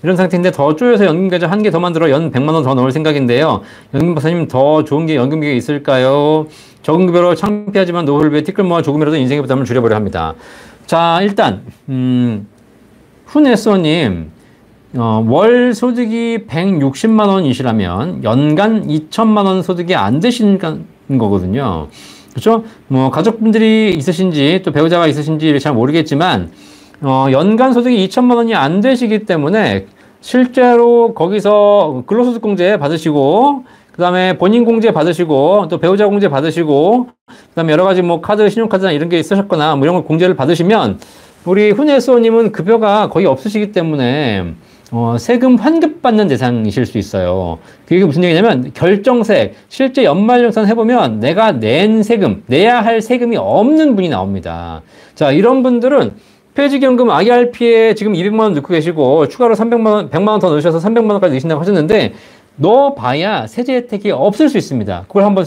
Speaker 1: 이런 상태인데 더 쪼여서 연금계좌 한 개 더 만들어 연 100만원 더 넣을 생각인데요. 연금 박사님 더 좋은 게 연금계가 있을까요? 적은 급여로 창피하지만 노후를 위해 티끌 모아 조금이라도 인생의 부담을 줄여보려 합니다. 자, 일단 훈에스원님, 월 소득이 160만 원이시라면 연간 2천만 원 소득이 안 되시는 거거든요. 그렇죠? 뭐 가족분들이 있으신지 또 배우자가 있으신지 잘 모르겠지만 연간 소득이 2천만 원이 안 되시기 때문에 실제로 거기서 근로소득공제 받으시고 그다음에 본인 공제 받으시고 또 배우자 공제 받으시고 그다음에 여러 가지 뭐 카드, 신용카드나 이런 게 있으셨거나 뭐 이런 걸 공제를 받으시면 우리 훈혜수호님은 급여가 거의 없으시기 때문에 세금 환급받는 대상이실 수 있어요. 그게 무슨 얘기냐면 결정세액, 실제 연말정산 해보면 내가 낸 세금, 내야 할 세금이 없는 분이 나옵니다. 자, 이런 분들은 퇴직연금 IRP에 지금 200만 원 넣고 계시고 추가로 300만 원, 100만 원 더 넣으셔서 300만 원까지 넣으신다고 하셨는데 넣어봐야 세제 혜택이 없을 수 있습니다. 그걸 한번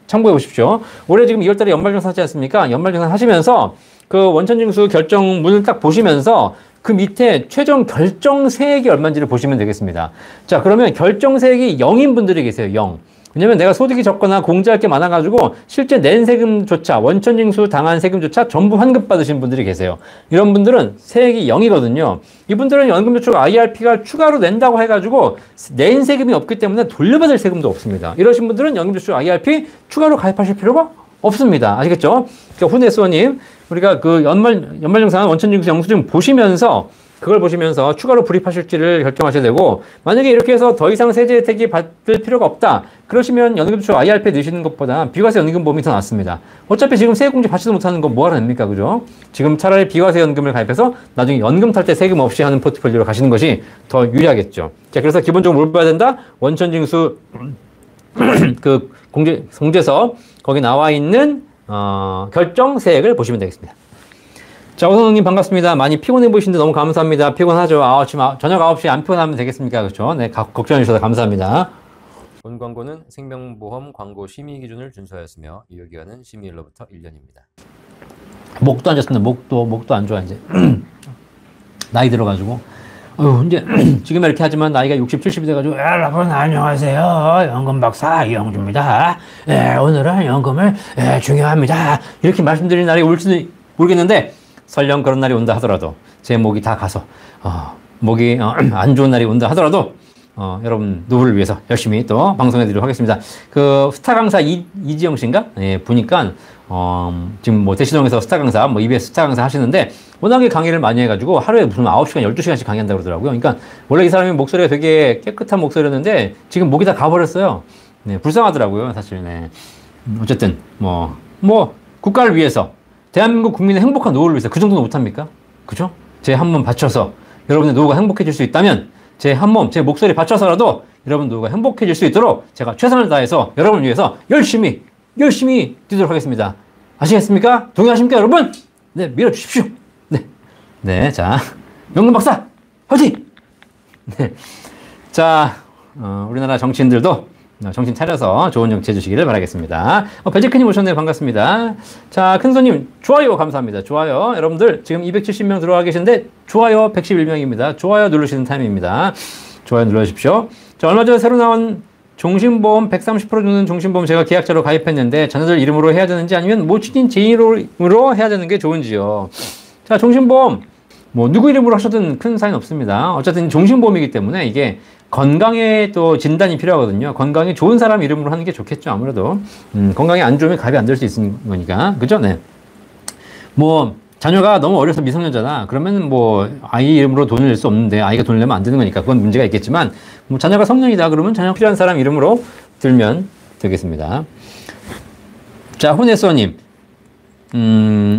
Speaker 1: 참고해 보십시오. 올해 지금 2월달에 연말정산 하지 않습니까? 연말정산 하시면서 그 원천징수 결정문을 딱 보시면서 그 밑에 최종 결정세액이 얼마인지를 보시면 되겠습니다. 자, 그러면 결정세액이 0인 분들이 계세요. 0. 왜냐면 내가 소득이 적거나 공제할 게 많아가지고 실제 낸 세금조차, 원천징수 당한 세금조차 전부 환급받으신 분들이 계세요. 이런 분들은 세액이 0이거든요. 이분들은 연금저축 IRP가 추가로 낸다고 해가지고 낸 세금이 없기 때문에 돌려받을 세금도 없습니다. 이러신 분들은 연금저축 IRP 추가로 가입하실 필요가 없습니다. 아시겠죠? 그러니까 훈혜수원님, 우리가 그 연말정산 원천징수 영수증 보시면서 그걸 보시면서 추가로 불입하실지를 결정하셔야 되고 만약에 이렇게 해서 더 이상 세제 혜택이 받을 필요가 없다. 그러시면 연금저축 IRP 넣으시는 것보다 비과세 연금보험이 더 낫습니다. 어차피 지금 세액공제 받지도 못하는 거 뭐하러 냅니까? 그죠? 지금 차라리 비과세 연금을 가입해서 나중에 연금 탈 때 세금 없이 하는 포트폴리오로 가시는 것이 더 유리하겠죠. 자, 그래서 기본적으로 뭘 봐야 된다? 원천징수 그 공제서 거기 나와 있는 결정세액을 보시면 되겠습니다. 자, 오선호님 반갑습니다. 많이 피곤해 보이시는데 너무 감사합니다. 피곤하죠? 저녁 9시에 안 피곤하면 되겠습니까? 그렇죠? 네, 걱정해 주셔서 감사합니다. 본 광고는 생명보험 광고 심의 기준을 준수하였으며 유효기간은 심의일로부터 1년입니다. 목도 안 좋습니다. 목도 안 좋아 이제. 나이 들어가지고. 이제 지금 이렇게 하지만 나이가 60, 70이 돼가지고 여러분 안녕하세요. 연금박사 이영주입니다. 오늘은 연금을 중요합니다. 이렇게 말씀드리는 날이 올지도 모르겠는데 설령 그런 날이 온다 하더라도 제 목이 다 가서 목이 안 좋은 날이 온다 하더라도 여러분 노후를 위해서 열심히 또 방송해 드리도록 하겠습니다. 그 스타 강사 이지영 씨인가? 예, 보니까 지금 뭐 대시동에서 스타 강사, 뭐 EBS 스타 강사 하시는데 워낙에 강의를 많이 해가지고 하루에 무슨 9시간, 12시간씩 강의한다고 그러더라고요. 그러니까 원래 이 사람이 목소리가 되게 깨끗한 목소리였는데 지금 목이 다 가버렸어요. 네, 불쌍하더라고요, 사실. 네. 어쨌든 뭐 국가를 위해서 대한민국 국민의 행복한 노후를 위해서 그 정도는 못합니까? 그죠? 제 한 몸 바쳐서 여러분의 노후가 행복해질 수 있다면 제 한 몸, 제 목소리 바쳐서라도 여러분 노후가 행복해질 수 있도록 제가 최선을 다해서 여러분을 위해서 열심히 열심히 뛰도록 하겠습니다. 아시겠습니까? 동의하십니까, 여러분? 네, 밀어주십시오. 네. 네, 자, 연금 박사, 화이팅! 네. 자, 우리나라 정치인들도 정신 차려서 좋은 정치 해주시기를 바라겠습니다. 배재크님 오셨네요. 반갑습니다. 자, 큰손님, 좋아요 감사합니다. 좋아요. 여러분들 지금 270명 들어와 계시는데, 좋아요 111명입니다. 좋아요 누르시는 타임입니다. 좋아요 눌러주십시오. 자, 얼마 전에 새로 나온 종신보험 130% 주는 종신보험 제가 계약자로 가입했는데, 자녀들 이름으로 해야 되는지 아니면 모친인 제 이름으로 해야 되는 게 좋은지요. 자, 종신보험, 뭐, 누구 이름으로 하셔도 큰 사인 없습니다. 어쨌든 종신보험이기 때문에 이게 건강에 또 진단이 필요하거든요. 건강이 좋은 사람 이름으로 하는 게 좋겠죠, 아무래도. 건강이 안 좋으면 가입이 안 될 수 있는 거니까. 그죠? 네. 뭐, 자녀가 너무 어려서 미성년자다. 그러면 뭐, 아이 이름으로 돈을 낼 수 없는데, 아이가 돈을 내면 안 되는 거니까 그건 문제가 있겠지만, 뭐, 자녀가 성년이다. 그러면 자녀 필요한 사람 이름으로 들면 되겠습니다. 자, 혼혜서님.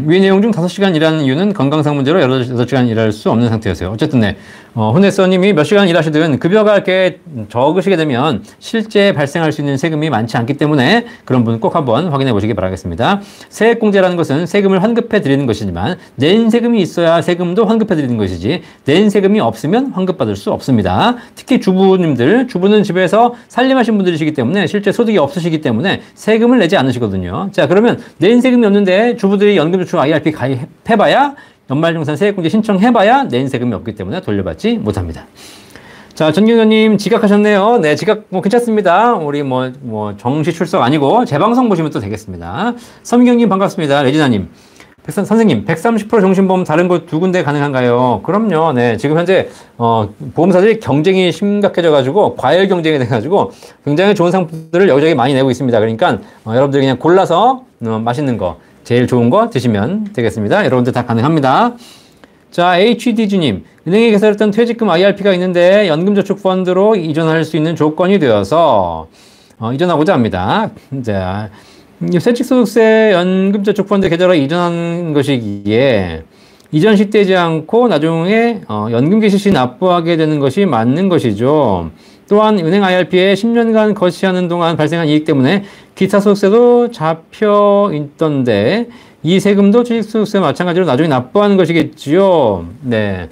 Speaker 1: 위 내용 중 5시간 일하는 이유는 건강상 문제로 8시간 일할 수 없는 상태였어요. 어쨌든, 네. 혼혜서님이 몇 시간 일하시든 급여가 이렇게 적으시게 되면 실제 발생할 수 있는 세금이 많지 않기 때문에 그런 분은 꼭 한번 확인해 보시기 바라겠습니다. 세액공제라는 것은 세금을 환급해 드리는 것이지만 낸 세금이 있어야 세금도 환급해 드리는 것이지 낸 세금이 없으면 환급받을 수 없습니다. 특히 주부는 집에서 살림하신 분들이시기 때문에 실제 소득이 없으시기 때문에 세금을 내지 않으시거든요. 자, 그러면 낸 세금이 없는데 주부들이 연금저축 IRP 가입해봐야 연말정산 세액공제 신청해봐야 낸 세금이 없기 때문에 돌려받지 못합니다. 자, 전경현님 지각하셨네요. 네, 지각 뭐 괜찮습니다. 우리 정시 출석 아니고 재방송 보시면 또 되겠습니다. 서민경님 반갑습니다. 레지나님. 선생님, 130% 종신보험 다른 곳 2군데 가능한가요? 그럼요. 네, 지금 현재 보험사들이 경쟁이 심각해져가지고 과열 경쟁이 돼가지고 굉장히 좋은 상품들을 여기저기 많이 내고 있습니다. 그러니까 여러분들 그냥 골라서 맛있는 거, 제일 좋은 거 드시면 되겠습니다. 여러분들 다 가능합니다. 자, HDG님. 은행에 개설했던 퇴직금 IRP가 있는데 연금저축펀드로 이전할 수 있는 조건이 되어서 이전하고자 합니다. 자, 세칙소득세 연금저축펀드 계좌로 이전한 것이기에 이전 시되지 않고 나중에 연금개시 시 납부하게 되는 것이 맞는 것이죠. 또한 은행 IRP에 10년간 거치하는 동안 발생한 이익 때문에 기타 소득세도 잡혀 있던데 이 세금도 취직소득세 마찬가지로 나중에 납부하는 것이겠지요. 네.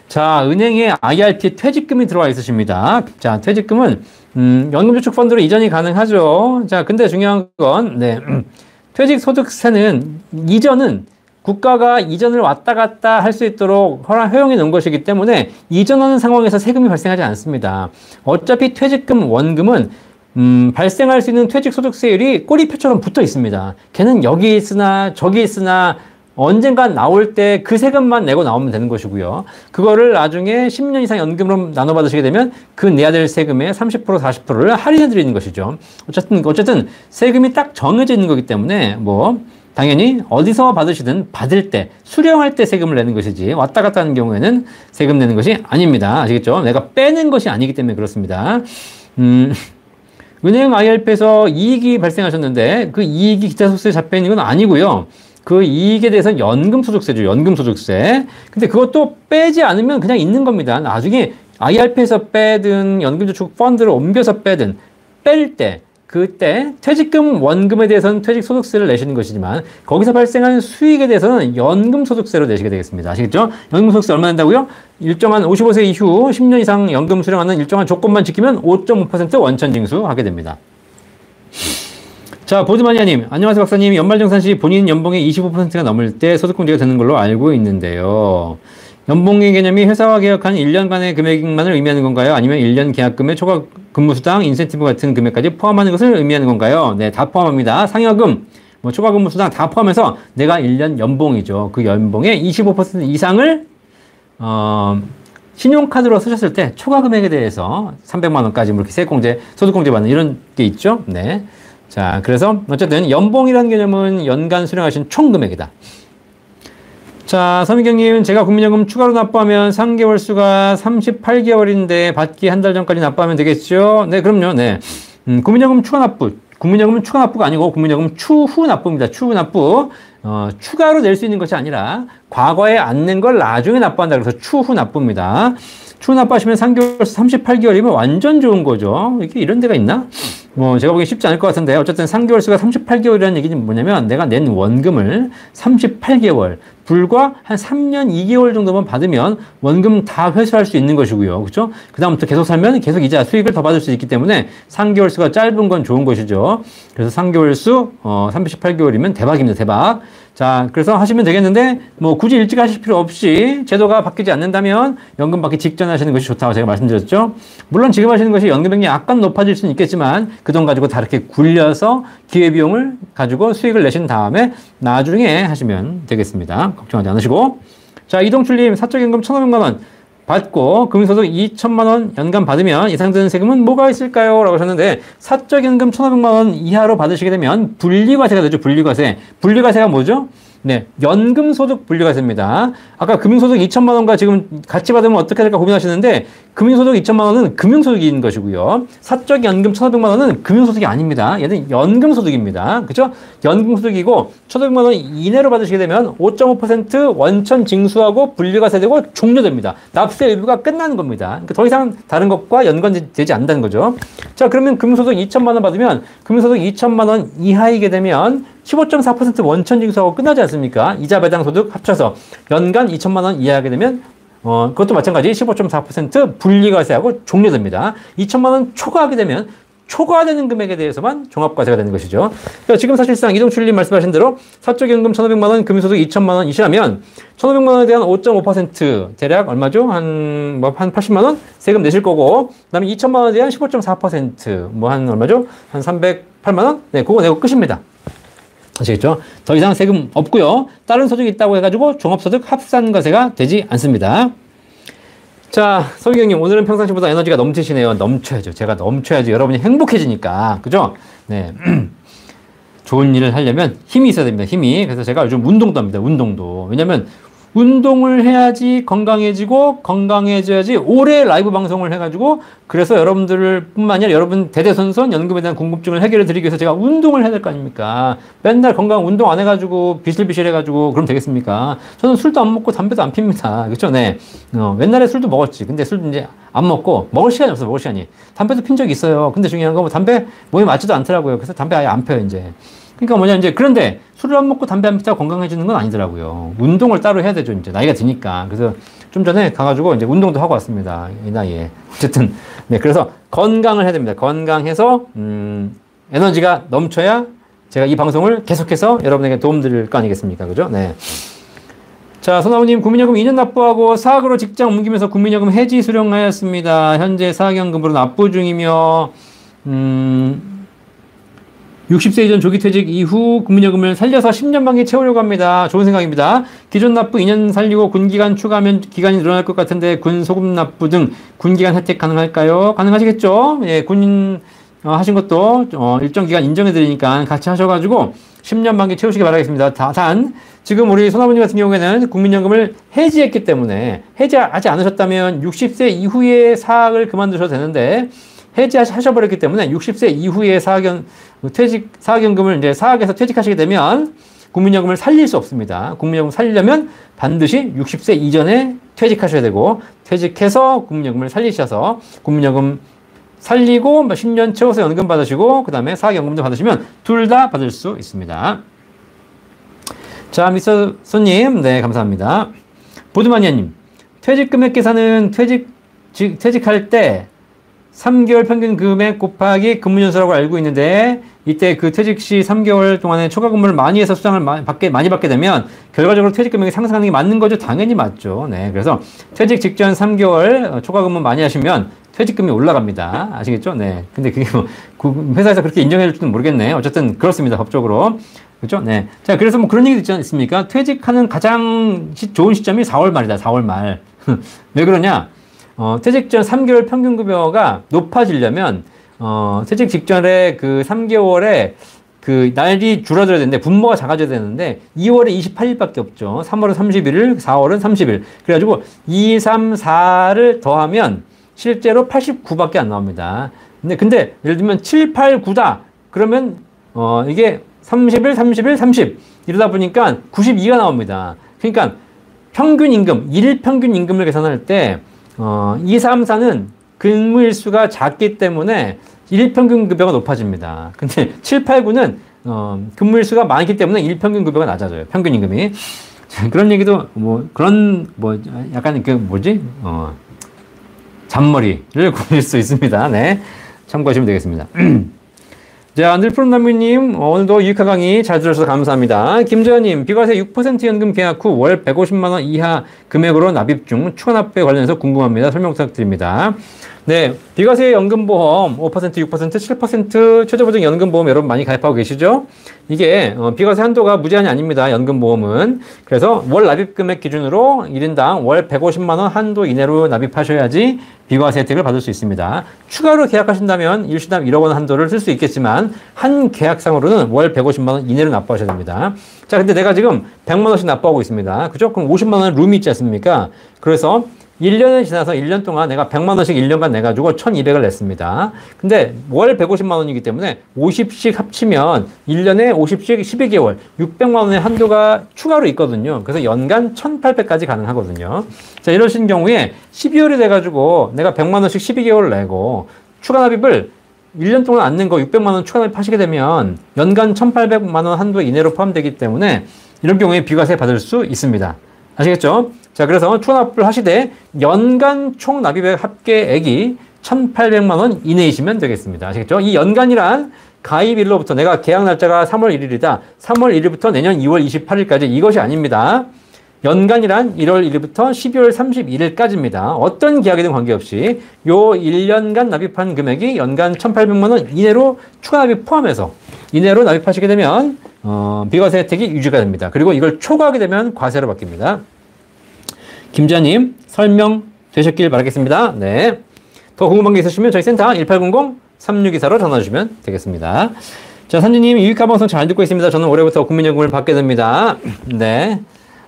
Speaker 1: 자, 은행에 IRP 퇴직금이 들어와 있으십니다. 자, 퇴직금은 연금저축펀드로 이전이 가능하죠. 자, 근데 중요한 건 퇴직소득세는 이전은 국가가 이전을 왔다 갔다 할 수 있도록 허용해 놓은 것이기 때문에 이전하는 상황에서 세금이 발생하지 않습니다. 어차피 퇴직금 원금은 발생할 수 있는 퇴직소득세율이 꼬리표처럼 붙어 있습니다. 걔는 여기 있으나 저기 있으나 언젠가 나올 때 그 세금만 내고 나오면 되는 것이고요. 그거를 나중에 10년 이상 연금으로 나눠받으시게 되면 그 내야 될 세금의 30% 40%를 할인해 드리는 것이죠. 어쨌든 세금이 딱 정해져 있는 거기 때문에 당연히 어디서 받으시든 받을 때 수령할 때 세금을 내는 것이지 왔다 갔다 하는 경우에는 세금 내는 것이 아닙니다. 아시겠죠? 내가 빼는 것이 아니기 때문에 그렇습니다. 은행 IRP에서 이익이 발생하셨는데 그 이익이 기타소득세에 잡혀 있는 건 아니고요. 그 이익에 대해서는 연금소득세죠. 연금소득세. 근데 그것도 빼지 않으면 그냥 있는 겁니다. 나중에 IRP에서 빼든 연금저축 펀드를 옮겨서 빼든 뺄 때 그때 퇴직금 원금에 대해서는 퇴직소득세를 내시는 것이지만 거기서 발생하는 수익에 대해서는 연금소득세로 내시게 되겠습니다. 아시겠죠? 연금소득세 얼마 낸다고요? 일정한 55세 이후 10년 이상 연금 수령하는 일정한 조건만 지키면 5.5% 원천 징수하게 됩니다. 자, 보드마니아님, 안녕하세요 박사님. 연말정산 시 본인 연봉의 25%가 넘을 때 소득공제가 되는 걸로 알고 있는데요. 연봉의 개념이 회사와 계약한 1년간의 금액만을 의미하는 건가요? 아니면 1년 계약금의 초과 근무수당, 인센티브 같은 금액까지 포함하는 것을 의미하는 건가요? 네, 다 포함합니다. 상여금, 초과 근무수당 다 포함해서 내가 1년 연봉이죠. 그 연봉의 25% 이상을 신용카드로 쓰셨을 때 초과 금액에 대해서 300만 원까지 이렇게 세액공제, 소득공제 받는 이런 게 있죠. 네. 자, 그래서 어쨌든 연봉이라는 개념은 연간 수령하신 총 금액이다. 자, 서민경님, 제가 국민연금 추가로 납부하면 3개월 수가 38개월인데 받기 한 달 전까지 납부하면 되겠죠? 네, 그럼요. 네. 국민연금 추가 납부. 국민연금은 추가 납부가 아니고 국민연금 추후 납부입니다. 추후 납부. 추가로 낼 수 있는 것이 아니라 과거에 안 낸 걸 나중에 납부한다. 그래서 추후 납부입니다. 추후 납부하시면 3개월 수 38개월이면 완전 좋은 거죠. 이게 이런 데가 있나? 뭐 제가 보기 쉽지 않을 것 같은데 어쨌든 3개월 수가 38개월이라는 얘기는 뭐냐면 내가 낸 원금을 38개월 불과 한 3년 2개월 정도만 받으면 원금 다 회수할 수 있는 것이고요. 그렇죠? 그다음부터 계속 살면 계속 이자 수익을 더 받을 수 있기 때문에 3개월 수가 짧은 건 좋은 것이죠. 그래서 3개월 수 38개월이면 대박입니다. 대박. 자, 그래서 하시면 되겠는데, 뭐, 굳이 일찍 하실 필요 없이 제도가 바뀌지 않는다면 연금 받기 직전에 하시는 것이 좋다고 제가 말씀드렸죠. 물론 지금 하시는 것이 연금액이 약간 높아질 수는 있겠지만, 그 돈 가지고 다르게 굴려서 기회비용을 가지고 수익을 내신 다음에 나중에 하시면 되겠습니다. 걱정하지 않으시고. 자, 이동출님, 사적연금 1,500만원 받고 금융소득 2천만원 연간 받으면 이상 드는 세금은 뭐가 있을까요? 라고 하셨는데 사적연금 1,500만원 이하로 받으시게 되면 분리과세가 되죠. 분리과세. 분리과세가 뭐죠? 네, 연금소득 분리과세입니다. 아까 금융소득 2천만 원과 지금 같이 받으면 어떻게 될까 고민하시는데 금융소득 2천만 원은 금융소득인 것이고요. 사적 연금 1,500만 원은 금융소득이 아닙니다. 얘는 연금소득입니다. 그죠? 연금소득이고 1,500만 원 이내로 받으시게 되면 5.5% 원천 징수하고 분리과세되고 종료됩니다. 납세 의무가 끝나는 겁니다. 그러니까 더 이상 다른 것과 연관되지 않는다는 거죠. 자, 그러면 금융소득 2천만 원 받으면 금융소득 2천만 원 이하이게 되면 15.4% 원천 징수하고 끝나지 않습니까? 이자 배당 소득 합쳐서 연간 2천만 원 이하하게 되면 그것도 마찬가지 15.4% 분리과세하고 종료됩니다. 2천만 원 초과하게 되면 초과되는 금액에 대해서만 종합과세가 되는 것이죠. 그러니까 지금 사실상 이동출님 말씀하신 대로 사적연금 1,500만 원, 금융소득 2천만 원 이시라면 1,500만 원에 대한 5.5% 대략 얼마죠? 한 80만 원 세금 내실 거고, 그다음에 2천만 원에 대한 15.4% 한 얼마죠? 한 308만 원? 네, 그거 내고 끝입니다. 아시겠죠? 더 이상 세금 없고요. 다른 소득이 있다고 해가지고 종합소득 합산과세가 되지 않습니다. 자, 서기경님, 오늘은 평상시보다 에너지가 넘치시네요. 넘쳐야죠. 제가 넘쳐야지 여러분이 행복해지니까. 그죠? 네. 좋은 일을 하려면 힘이 있어야 됩니다. 힘이. 그래서 제가 요즘 운동도 합니다. 운동도. 왜냐면 운동을 해야지 건강해지고 건강해져야지 오래 라이브 방송을 해가지고 그래서 여러분들 뿐만 아니라 여러분 대대손손 연금에 대한 궁금증을 해결해 드리기 위해서 제가 운동을 해야 될 거 아닙니까? 맨날 건강 운동 안 해가지고 비실비실 해가지고 그럼 되겠습니까? 저는 술도 안 먹고 담배도 안 핍니다. 그렇죠? 네. 옛날에 술도 먹었지. 근데 술도 이제 안 먹고 먹을 시간이 없어. 먹을 시간이. 담배도 핀 적이 있어요. 근데 중요한 건 뭐 담배 몸에 맞지도 않더라고요. 그래서 담배 아예 안 펴요 이제. 그러니까 뭐냐 이제 그런데 술을 안 먹고 담배 안 피다가 건강해지는 건 아니더라고요. 운동을 따로 해야 되죠. 이제 나이가 드니까. 그래서 좀 전에 가가지고 이제 운동도 하고 왔습니다. 이 나이에. 어쨌든 네, 그래서 건강을 해야 됩니다. 건강해서 에너지가 넘쳐야 제가 이 방송을 계속해서 여러분에게 도움드릴 거 아니겠습니까? 그죠? 네. 자, 손아우님, 국민연금 2년 납부하고 사학으로 직장 옮기면서 국민연금 해지 수령하였습니다. 현재 사학연금으로 납부 중이며 60세 이전 조기퇴직 이후 국민연금을 살려서 10년 만기 채우려고 합니다. 좋은 생각입니다. 기존 납부 2년 살리고 군기간 추가하면 기간이 늘어날 것 같은데 군 소금 납부 등 군기간 혜택 가능할까요? 가능하시겠죠? 예, 군 하신 것도 일정 기간 인정해 드리니까 같이 하셔가지고 10년 만기 채우시기 바라겠습니다. 단 지금 우리 손아버님 같은 경우에는 국민연금을 해지했기 때문에 해지하지 않으셨다면 60세 이후에 사학을 그만두셔도 되는데 해지하셔버렸기 때문에 60세 이후에 사학연금을 이제 사학에서 퇴직하시게 되면 국민연금을 살릴 수 없습니다. 국민연금 살리려면 반드시 60세 이전에 퇴직하셔야 되고 퇴직해서 국민연금을 살리셔서 국민연금 살리고 10년 채워서 연금 받으시고 그 다음에 사학연금도 받으시면 둘 다 받을 수 있습니다. 자, 미스터 손님, 네, 감사합니다. 보드마니아님, 퇴직금액 계산은 퇴직할 때 3개월 평균 금액 곱하기 근무연수라고 알고 있는데 이때 그 퇴직 시 3개월 동안에 초과 근무를 많이 해서 수당을 많이 받게 되면 결과적으로 퇴직 금액이 상승하는 게 맞는 거죠? 당연히 맞죠. 네, 그래서 퇴직 직전 3개월 초과 근무 많이 하시면 퇴직금이 올라갑니다. 아시겠죠? 네. 근데 그게 뭐 회사에서 그렇게 인정해 줄지는 모르겠네. 어쨌든 그렇습니다. 법적으로. 그렇죠? 네. 자, 그래서 뭐 그런 얘기도 있지 않습니까? 퇴직하는 가장 좋은 시점이 4월 말이다. 4월 말. 왜 그러냐? 퇴직 전 3개월 평균 급여가 높아지려면, 퇴직 직전에 그 3개월에 그 날이 줄어들어야 되는데, 분모가 작아져야 되는데, 2월에 28일밖에 없죠. 3월은 31일, 4월은 30일. 그래가지고 2, 3, 4를 더하면 실제로 89밖에 안 나옵니다. 근데 예를 들면 7, 8, 9다. 그러면, 이게 31, 31, 30. 이러다 보니까 92가 나옵니다. 그러니까 평균 임금, 일 평균 임금을 계산할 때, 2, 3, 4는 근무일수가 작기 때문에 일평균 급여가 높아집니다. 근데 7, 8, 9는 근무일수가 많기 때문에 일평균 급여가 낮아져요. 평균 임금이. 그런 얘기도 약간 잔머리를 굴릴 수 있습니다. 네. 참고하시면 되겠습니다. 자, 늘푸른나무님, 오늘도 유익한 강의 잘 들어주셔서 감사합니다. 김재환님, 비과세 6% 연금 계약 후 월 150만원 이하 금액으로 납입 중 추가 납부에 관련해서 궁금합니다. 설명 부탁드립니다. 네, 비과세 연금보험 5%, 6%, 7% 최저보장 연금보험 여러분 많이 가입하고 계시죠? 이게 비과세 한도가 무제한이 아닙니다. 연금보험은. 그래서 월 납입금액 기준으로 1인당 월 150만 원 한도 이내로 납입하셔야지 비과세 혜택을 받을 수 있습니다. 추가로 계약하신다면 일시당 1억 원 한도를 쓸 수 있겠지만 한 계약상으로는 월 150만 원 이내로 납부하셔야 됩니다. 자, 근데 내가 지금 100만 원씩 납부하고 있습니다. 그죠? 그럼 50만 원 룸이 있지 않습니까? 그래서 1년이 지나서 1년 동안 내가 100만 원씩 1년간 내가지고 1200을 냈습니다. 근데 월 150만 원이기 때문에 50씩 합치면 1년에 50씩 12개월 600만 원의 한도가 추가로 있거든요. 그래서 연간 1800까지 가능하거든요. 자, 이러신 경우에 12월이 돼가지고 내가 100만 원씩 12개월을 내고 추가 납입을 1년 동안 안 낸 거 600만 원 추가 납입하시게 되면 연간 1800만 원 한도 이내로 포함되기 때문에 이런 경우에 비과세 받을 수 있습니다. 아시겠죠? 자, 그래서 추가납부를 하시되 연간 총 납입액 합계액이 1,800만 원 이내이시면 되겠습니다. 아시겠죠? 이 연간이란 가입일로부터 내가 계약 날짜가 3월 1일이다. 3월 1일부터 내년 2월 28일까지 이것이 아닙니다. 연간이란 1월 1일부터 12월 31일까지입니다. 어떤 계약이든 관계없이 요 1년간 납입한 금액이 연간 1,800만 원 이내로 추가 납입 포함해서 이내로 납입하시게 되면 비과세 혜택이 유지가 됩니다. 그리고 이걸 초과하게 되면 과세로 바뀝니다. 김자님 설명 되셨길 바라겠습니다. 네. 더 궁금한 게 있으시면 저희 센터 1800-3624로 전화 주시면 되겠습니다. 자, 선주님 유익한 방송 잘 듣고 있습니다. 저는 올해부터 국민연금을 받게 됩니다. 네.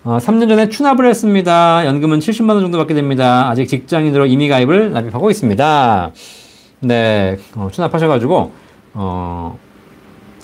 Speaker 1: 3년 전에 추납을 했습니다. 연금은 70만 원 정도 받게 됩니다. 아직 직장인으로 임의 가입을 납입하고 있습니다. 네. 추납하셔가지고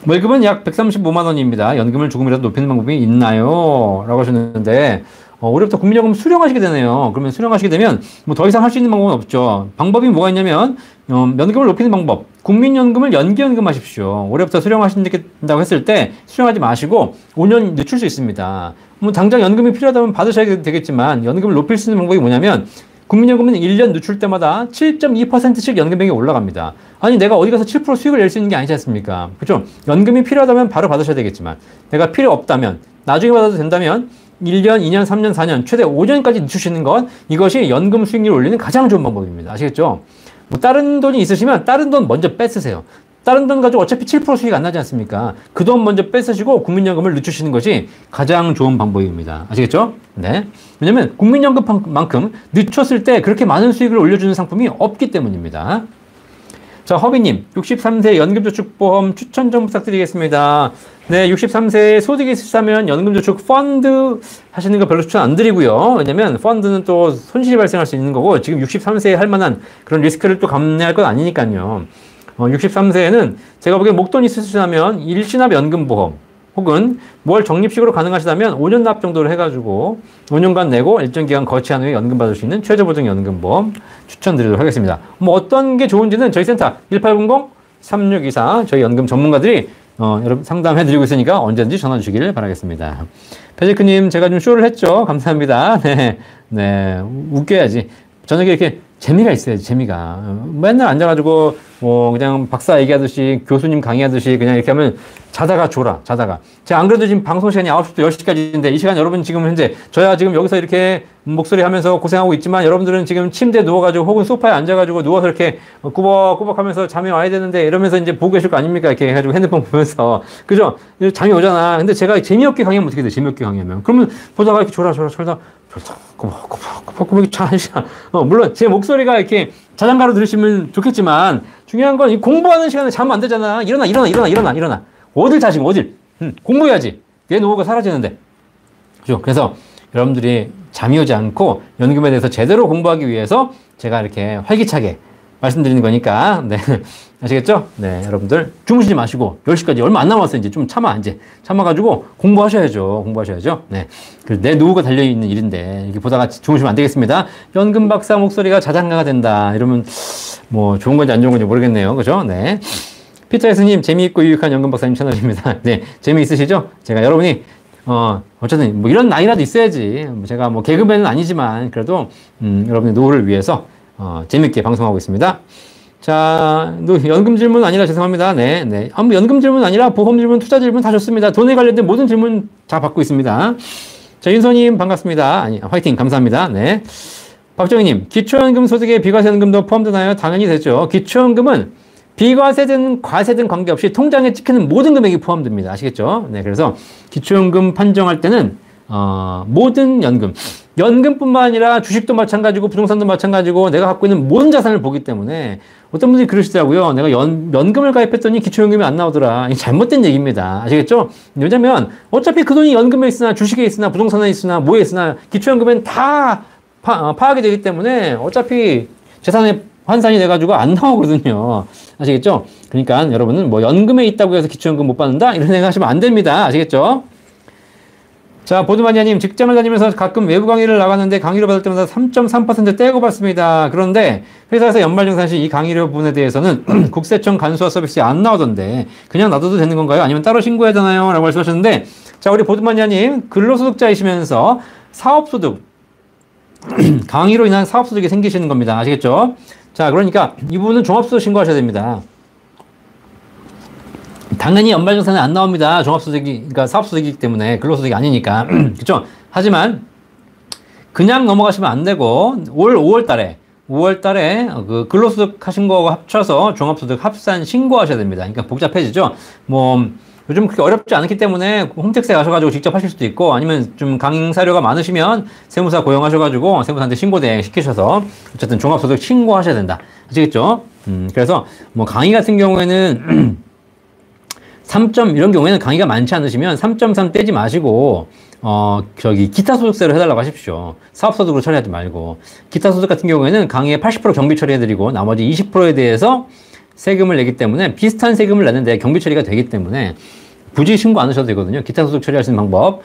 Speaker 1: 월급은 약 135만 원입니다. 연금을 조금이라도 높이는 방법이 있나요? 라고 하셨는데 올해부터 국민연금 수령하시게 되네요. 그러면 수령하시게 되면 뭐 더 이상 할 수 있는 방법은 없죠. 방법이 뭐가 있냐면 연금을 높이는 방법. 국민연금을 연기연금 하십시오. 올해부터 수령하신다고 했을 때 수령하지 마시고 5년 늦출 수 있습니다. 뭐 당장 연금이 필요하다면 받으셔야 되겠지만 연금을 높일 수 있는 방법이 뭐냐면 국민연금은 1년 늦출 때마다 7.2%씩 연금액이 올라갑니다. 아니 내가 어디 가서 7% 수익을 낼 수 있는 게 아니지 않습니까? 그렇죠? 연금이 필요하다면 바로 받으셔야 되겠지만 내가 필요 없다면 나중에 받아도 된다면 1년, 2년, 3년, 4년, 최대 5년까지 늦추시는 것 이것이 연금 수익률을 올리는 가장 좋은 방법입니다. 아시겠죠? 뭐 다른 돈이 있으시면 다른 돈 먼저 뺏으세요. 다른 돈 가지고 어차피 7% 수익 안 나지 않습니까? 그 돈 먼저 뺏으시고 국민연금을 늦추시는 것이 가장 좋은 방법입니다. 아시겠죠? 네. 왜냐면 국민연금만큼 늦췄을 때 그렇게 많은 수익을 올려주는 상품이 없기 때문입니다. 자, 허비님, 63세 연금저축보험 추천 좀 부탁드리겠습니다. 네, 63세에 소득이 있으시다면 연금저축 펀드 하시는 거 별로 추천 안 드리고요. 왜냐면 펀드는 또 손실이 발생할 수 있는 거고 지금 63세에 할 만한 그런 리스크를 또 감내할 건 아니니까요. 63세에는 제가 보기엔 목돈이 있으시다면 일시납 연금보험 혹은 월 적립식으로 가능하시다면 5년 납 정도로 해가지고 5년간 내고 일정 기간 거치한 후에 연금 받을 수 있는 최저보장 연금보험 추천드리도록 하겠습니다. 뭐 어떤 게 좋은지는 저희 센터 1800-3624 저희 연금 전문가들이 여러분 상담해드리고 있으니까 언제든지 전화 주시기를 바라겠습니다. 패지크님 제가 좀 쇼를 했죠. 감사합니다. 네, 웃겨야지. 저녁에 이렇게 재미가 있어야지, 재미가. 맨날 앉아가지고, 그냥 박사 얘기하듯이, 교수님 강의하듯이, 그냥 이렇게 하면 자다가 졸아, 자다가. 제가 안 그래도 지금 방송 시간이 9시부터 10시까지인데, 이 시간 여러분 지금 현재, 저야 지금 여기서 이렇게 목소리 하면서 고생하고 있지만, 여러분들은 지금 침대에 누워가지고, 혹은 소파에 앉아가지고, 누워서 이렇게 꾸벅꾸벅 하면서 잠이 와야 되는데, 이러면서 이제 보고 계실 거 아닙니까? 이렇게 해가지고 핸드폰 보면서. 그죠? 잠이 오잖아. 근데 제가 재미없게 강의하면 어떻게 돼? 재미없게 강의하면. 그러면 보다가 이렇게 졸아, 꾸벅꾸벅 잘 물론 제 목소리가 이렇게 자장가로 들으시면 좋겠지만 중요한 건 이 공부하는 시간에 자면 안 되잖아. 일어나. 어딜 자 지금 어딜. 공부해야지. 내 노후가 사라지는데. 그죠? 그래서 여러분들이 잠이 오지 않고 연금에 대해서 제대로 공부하기 위해서 제가 이렇게 활기차게 말씀드리는 거니까. 네. 아시겠죠? 네. 여러분들 주무시지 마시고 10시까지 얼마 안 남았어요. 이제 좀 이제 참아가지고 공부하셔야죠. 공부하셔야죠. 네. 내 노후가 달려있는 일인데 이렇게 보다가 주무시면 안 되겠습니다. 연금 박사 목소리가 자장가가 된다. 이러면 뭐 좋은 건지 안 좋은 건지 모르겠네요. 그죠? 네. 피터 예수님, 재미있고 유익한 연금 박사님 채널입니다. 네. 재미있으시죠? 제가 여러분이 어쨌든 뭐 이런 나이라도 있어야지. 제가 뭐 개그맨은 아니지만 그래도 여러분의 노후를 위해서 재밌게 방송하고 있습니다. 자, 연금 질문 아니라 죄송합니다. 네, 네. 뭐 연금 질문 아니라 보험 질문, 투자 질문 다 좋습니다. 돈에 관련된 모든 질문 다 받고 있습니다. 자, 윤서님 반갑습니다. 화이팅 감사합니다. 네. 박정희님, 기초연금 소득에 비과세연금도 포함되나요? 당연히 되죠. 기초연금은 비과세든 과세든 관계없이 통장에 찍히는 모든 금액이 포함됩니다. 아시겠죠? 네, 그래서 기초연금 판정할 때는 모든 연금뿐만 아니라 주식도 마찬가지고 부동산도 마찬가지고 내가 갖고 있는 모든 자산을 보기 때문에 어떤 분들이 그러시더라고요. 내가 연금을 가입했더니 기초연금이 안 나오더라. 이게 잘못된 얘기입니다. 아시겠죠? 왜냐면 어차피 그 돈이 연금에 있으나 주식에 있으나 부동산에 있으나 뭐에 있으나 기초연금엔 다 파악이 되기 때문에 어차피 재산에 환산이 돼가지고 안 나오거든요. 아시겠죠? 그러니까 여러분은 뭐 연금에 있다고 해서 기초연금 못 받는다? 이런 생각하시면 안 됩니다. 아시겠죠? 자, 보드마니아님, 직장을 다니면서 가끔 외부 강의를 나갔는데 강의료 받을 때마다 3.3% 떼고 받습니다. 그런데 회사에서 연말정산 시 이 강의료 부분에 대해서는 국세청 간소화 서비스에 안 나오던데 그냥 놔둬도 되는 건가요? 아니면 따로 신고해야 되나요? 라고 말씀하셨는데, 자, 우리 보드마니아님, 근로소득자이시면서 사업소득, 강의로 인한 사업소득이 생기시는 겁니다. 아시겠죠? 자, 그러니까 이 부분은 종합소득 신고하셔야 됩니다. 당연히 연말정산에 안 나옵니다. 종합소득이, 그러니까 사업소득이기 때문에 근로소득이 아니니까. 그쵸? 하지만, 그냥 넘어가시면 안 되고, 올 5월 달에 그 근로소득 하신 거하고 합쳐서 종합소득 합산 신고하셔야 됩니다. 그러니까 복잡해지죠? 뭐, 요즘 그렇게 어렵지 않기 때문에 홈택스에 가셔가지고 직접 하실 수도 있고, 아니면 좀 강사료가 많으시면 세무사 고용하셔가지고 세무사한테 신고대행 시키셔서 어쨌든 종합소득 신고하셔야 된다. 아시겠죠? 그래서 뭐 강의 같은 경우에는 이런 경우에는 강의가 많지 않으시면 3.3 떼지 마시고, 기타 소득세로 해달라고 하십시오. 사업소득으로 처리하지 말고. 기타 소득 같은 경우에는 강의의 80% 경비 처리해드리고, 나머지 20%에 대해서 세금을 내기 때문에, 비슷한 세금을 내는데 경비 처리가 되기 때문에, 굳이 신고 안 하셔도 되거든요. 기타 소득 처리할 수 있는 방법,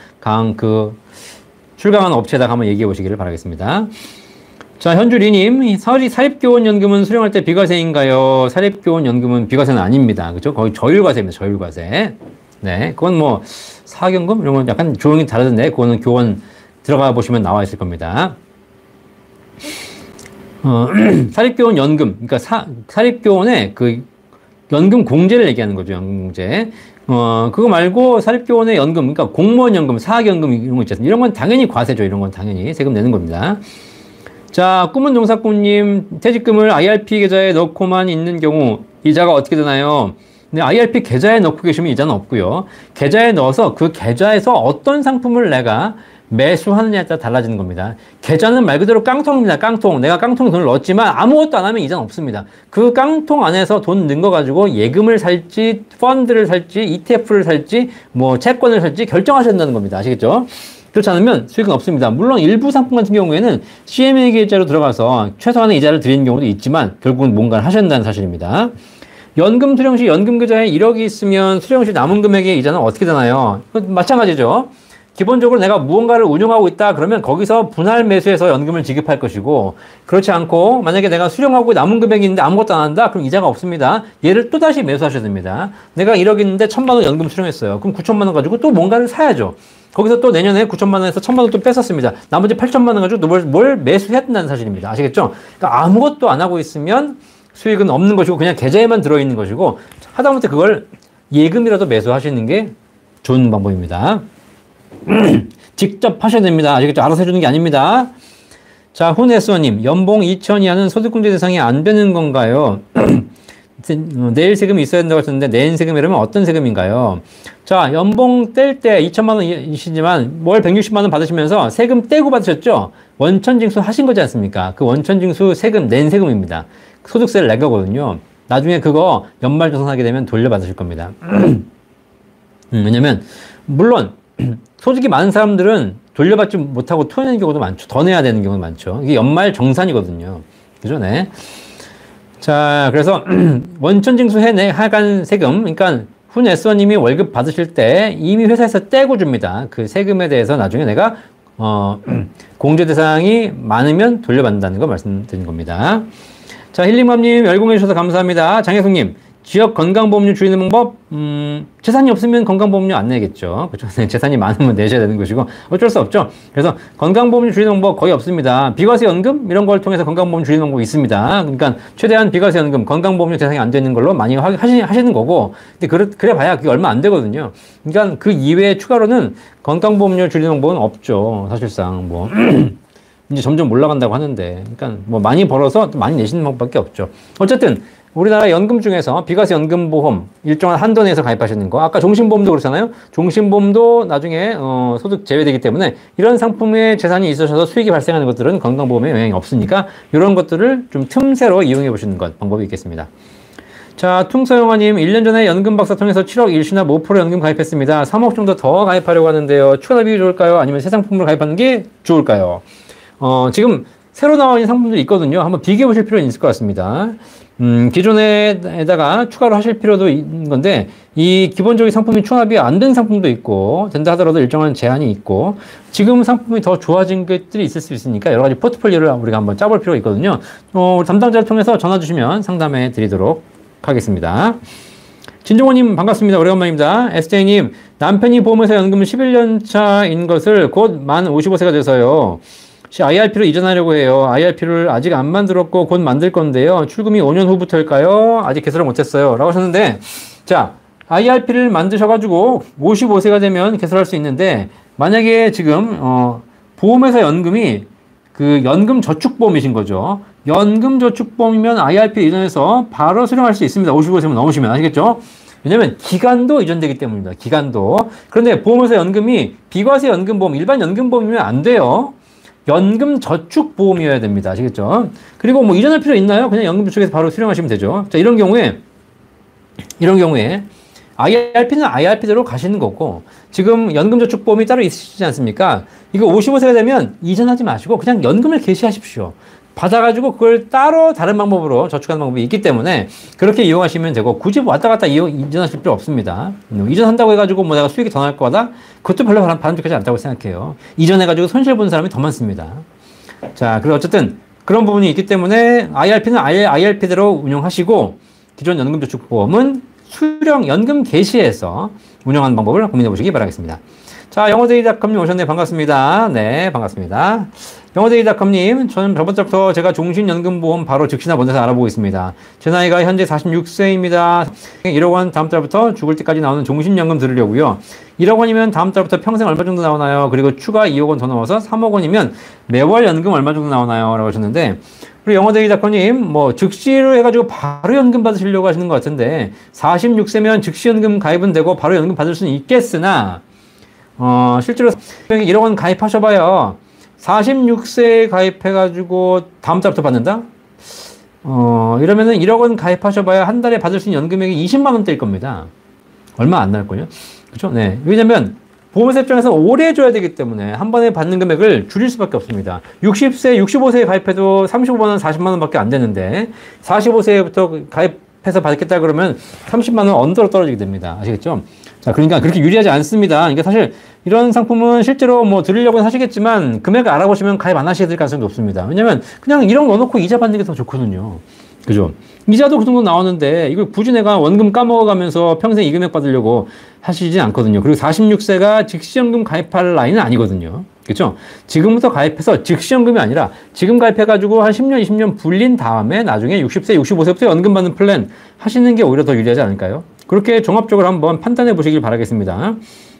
Speaker 1: 출강하는 업체에다가 한번 얘기해 보시기를 바라겠습니다. 자, 현주리님, 사립교원연금은 수령할 때 비과세인가요? 사립교원연금은 비과세는 아닙니다. 그죠? 거의 저율과세입니다. 저율과세. 네. 그건 뭐, 사학연금? 이런 건 약간 조용히 다르던데, 그거는 교원 들어가 보시면 나와 있을 겁니다. 사립교원연금. 그러니까 사립교원의 그 연금 공제를 얘기하는 거죠. 연금 공제. 그거 말고 사립교원의 연금, 그러니까 공무원연금, 사학연금 이런 거 있잖아요. 이런 건 당연히 과세죠. 이런 건 당연히 세금 내는 겁니다. 자, 꿈은 농사꾼님, 퇴직금을 IRP 계좌에 넣고만 있는 경우 이자가 어떻게 되나요? 근데 IRP 계좌에 넣고 계시면 이자는 없고요. 계좌에 넣어서 그 계좌에서 어떤 상품을 내가 매수하느냐에 따라 달라지는 겁니다. 계좌는 말 그대로 깡통입니다. 깡통. 내가 깡통에 돈을 넣었지만 아무것도 안 하면 이자는 없습니다. 그 깡통 안에서 돈 넣은 거 가지고 예금을 살지, 펀드를 살지, ETF를 살지, 뭐 채권을 살지 결정하셔야 된다는 겁니다. 아시겠죠? 그렇지 않으면 수익은 없습니다. 물론 일부 상품 같은 경우에는 CMA 계좌로 들어가서 최소한의 이자를 드리는 경우도 있지만 결국은 뭔가를 하셔야 된다는 사실입니다. 연금 수령 시 연금 계좌에 1억이 있으면 수령 시 남은 금액의 이자는 어떻게 되나요? 마찬가지죠. 기본적으로 내가 무언가를 운용하고 있다 그러면 거기서 분할 매수해서 연금을 지급할 것이고, 그렇지 않고 만약에 내가 수령하고 남은 금액이 있는데 아무것도 안 한다? 그럼 이자가 없습니다. 얘를 또다시 매수하셔야 됩니다. 내가 1억 있는데 1,000만 원 연금 수령했어요. 그럼 9,000만 원 가지고 또 뭔가를 사야죠. 거기서 또 내년에 9,000만 원에서 1,000만 원 또 뺐었습니다. 나머지 8,000만 원 가지고 뭘 매수해야 된다는 사실입니다. 아시겠죠? 그러니까 아무것도 안 하고 있으면 수익은 없는 것이고 그냥 계좌에만 들어있는 것이고, 하다못해 그걸 예금이라도 매수하시는 게 좋은 방법입니다. 직접 하셔야 됩니다. 아시겠죠? 알아서 해주는 게 아닙니다. 자, 훈에스원님, 연봉 2천 이하는 소득공제 대상이 안 되는 건가요? 내일 세금이 있어야 된다고 하셨는데 내일 세금이라면 어떤 세금인가요? 자, 연봉 뗄 때 2천만 원이시지만 월 160만 원 받으시면서 세금 떼고 받으셨죠? 원천징수 하신 거지 않습니까? 그 원천징수 세금 낸 세금입니다. 소득세를 낸 거거든요. 나중에 그거 연말정산하게 되면 돌려받으실 겁니다. 왜냐면 물론 소득이 많은 사람들은 돌려받지 못하고 토해내는 경우도 많죠. 더 내야 되는 경우도 많죠. 이게 연말정산이거든요. 그죠? 네. 자, 그래서 원천징수 하간 세금, 그러니까 훈 S1님이 월급 받으실 때 이미 회사에서 떼고 줍니다. 그 세금에 대해서 나중에 내가 공제 대상이 많으면 돌려받는다는 거 말씀드린 겁니다. 자, 힐링맘님 열공해 주셔서 감사합니다. 장혜숙님, 지역 건강보험료 줄이는 방법, 재산이 없으면 건강보험료 안 내겠죠. 그렇죠? 재산이 많으면 내셔야 되는 것이고, 어쩔 수 없죠. 그래서 건강보험료 줄이는 방법 거의 없습니다. 비과세연금? 이런 걸 통해서 건강보험 줄이는 방법이 있습니다. 그러니까, 최대한 비과세연금, 건강보험료 대상이 안 되는 걸로 많이 하시는 거고, 근데 그래 봐야 그게 얼마 안 되거든요. 그러니까 그 이외에 추가로는 건강보험료 줄이는 방법은 없죠. 사실상, 뭐. 이제 점점 올라간다고 하는데, 그러니까 뭐 많이 벌어서 또 많이 내시는 방법밖에 없죠. 어쨌든, 우리나라 연금 중에서 비과세 연금보험 일정한 한도 내에서 가입하시는 거, 아까 종신보험도 그렇잖아요. 종신보험도 나중에 소득 제외되기 때문에 이런 상품에 재산이 있으셔서 수익이 발생하는 것들은 건강보험에 영향이 없으니까 이런 것들을 좀 틈새로 이용해 보시는 것 방법이 있겠습니다. 자, 퉁서영아님 1년 전에 연금박사 통해서 7억 일시납 5% 연금 가입했습니다. 3억 정도 더 가입하려고 하는데요. 추가 납입이 좋을까요? 아니면 새 상품을 가입하는 게 좋을까요? 지금 새로 나와 있는 상품들이 있거든요. 한번 비교해 보실 필요는 있을 것 같습니다. 기존에다가 추가로 하실 필요도 있는 건데, 이 기본적인 상품이 추납이 안 된 상품도 있고, 된다 하더라도 일정한 제한이 있고, 지금 상품이 더 좋아진 것들이 있을 수 있으니까 여러 가지 포트폴리오를 우리가 한번 짜볼 필요가 있거든요. 우리 담당자를 통해서 전화 주시면 상담해 드리도록 하겠습니다. 진종호님 반갑습니다. 오래간만입니다. SJ님, 남편이 보험회사 연금 11년 차인 것을 곧 만 55세가 돼서요. IRP로 이전하려고 해요. IRP를 아직 안 만들었고 곧 만들 건데요. 출금이 5년 후부터일까요? 아직 개설을 못했어요. 라고 하셨는데, 자, IRP를 만드셔가지고 55세가 되면 개설할 수 있는데, 만약에 지금 보험회사 연금이 그 연금저축보험이신 거죠. 연금저축보험이면 IRP 이전해서 바로 수령할 수 있습니다. 55세면 넘으시면. 아시겠죠? 왜냐면 기간도 이전되기 때문입니다. 기간도. 그런데 보험회사 연금이 비과세 연금보험, 일반 연금보험이면 안 돼요. 연금저축보험이어야 됩니다. 아시겠죠? 그리고 뭐 이전할 필요 있나요? 그냥 연금저축에서 바로 수령하시면 되죠. 자, 이런 경우에 IRP는 IRP대로 가시는 거고, 지금 연금저축보험이 따로 있으시지 않습니까? 이거 55세가 되면 이전하지 마시고 그냥 연금을 개시하십시오. 받아가지고 그걸 따로 다른 방법으로 저축하는 방법이 있기 때문에 그렇게 이용하시면 되고, 굳이 왔다 갔다 이전하실 필요 없습니다. 이전한다고 해가지고 뭐 내가 수익이 더 날 거다? 그것도 별로 바람직하지 않다고 생각해요. 이전해가지고 손실 본 사람이 더 많습니다. 자, 그리고 어쨌든 그런 부분이 있기 때문에 IRP는 IRP대로 운영하시고, 기존 연금저축보험은 연금 개시해서 운영하는 방법을 고민해 보시기 바라겠습니다. 자, 영어데이닷컴님 오셨네. 반갑습니다. 네, 반갑습니다. 영어데이닷컴님, 저는 저번 달부터 제가 종신연금보험 바로 즉시나 먼저 알아보고 있습니다. 제 나이가 현재 46세입니다. 1억 원 다음 달부터 죽을 때까지 나오는 종신연금 들으려고요. 1억 원이면 다음 달부터 평생 얼마 정도 나오나요? 그리고 추가 2억 원 더 넣어서 3억 원이면 매월 연금 얼마 정도 나오나요? 라고 하셨는데, 그리고 영어데이닷컴님, 뭐 즉시로 해가지고 바로 연금 받으시려고 하시는 것 같은데, 46세면 즉시연금 가입은 되고 바로 연금 받을 수는 있겠으나, 실제로 1억 원 가입하셔봐요. 46세에 가입해가지고 다음 달부터 받는다? 이러면은 1억 원 가입하셔봐야 한 달에 받을 수 있는 연금액이 20만 원대일 겁니다. 얼마 안 날걸요? 그쵸? 네. 왜냐면 보험회사 입장에서 오래 줘야 되기 때문에 한 번에 받는 금액을 줄일 수밖에 없습니다. 60세, 65세에 가입해도 35만 원, 40만 원밖에 안 되는데 45세부터 가입해서 받겠다 그러면 30만 원 언더로 떨어지게 됩니다. 아시겠죠? 자, 그러니까 그렇게 유리하지 않습니다. 그러니까 사실 이런 상품은 실제로 뭐 드리려고는 하시겠지만 금액을 알아보시면 가입 안 하시게 될 가능성이 높습니다. 왜냐면 그냥 1억 넣어놓고 이자 받는 게 더 좋거든요. 그죠? 이자도 그 정도 나오는데 이걸 굳이 내가 원금 까먹어가면서 평생 이 금액 받으려고 하시진 않거든요. 그리고 46세가 즉시연금 가입할 나이는 아니거든요. 그렇죠? 지금부터 가입해서 즉시연금이 아니라 지금 가입해가지고 한 10년, 20년 불린 다음에 나중에 60세, 65세부터 연금 받는 플랜 하시는 게 오히려 더 유리하지 않을까요? 그렇게 종합적으로 한번 판단해 보시길 바라겠습니다.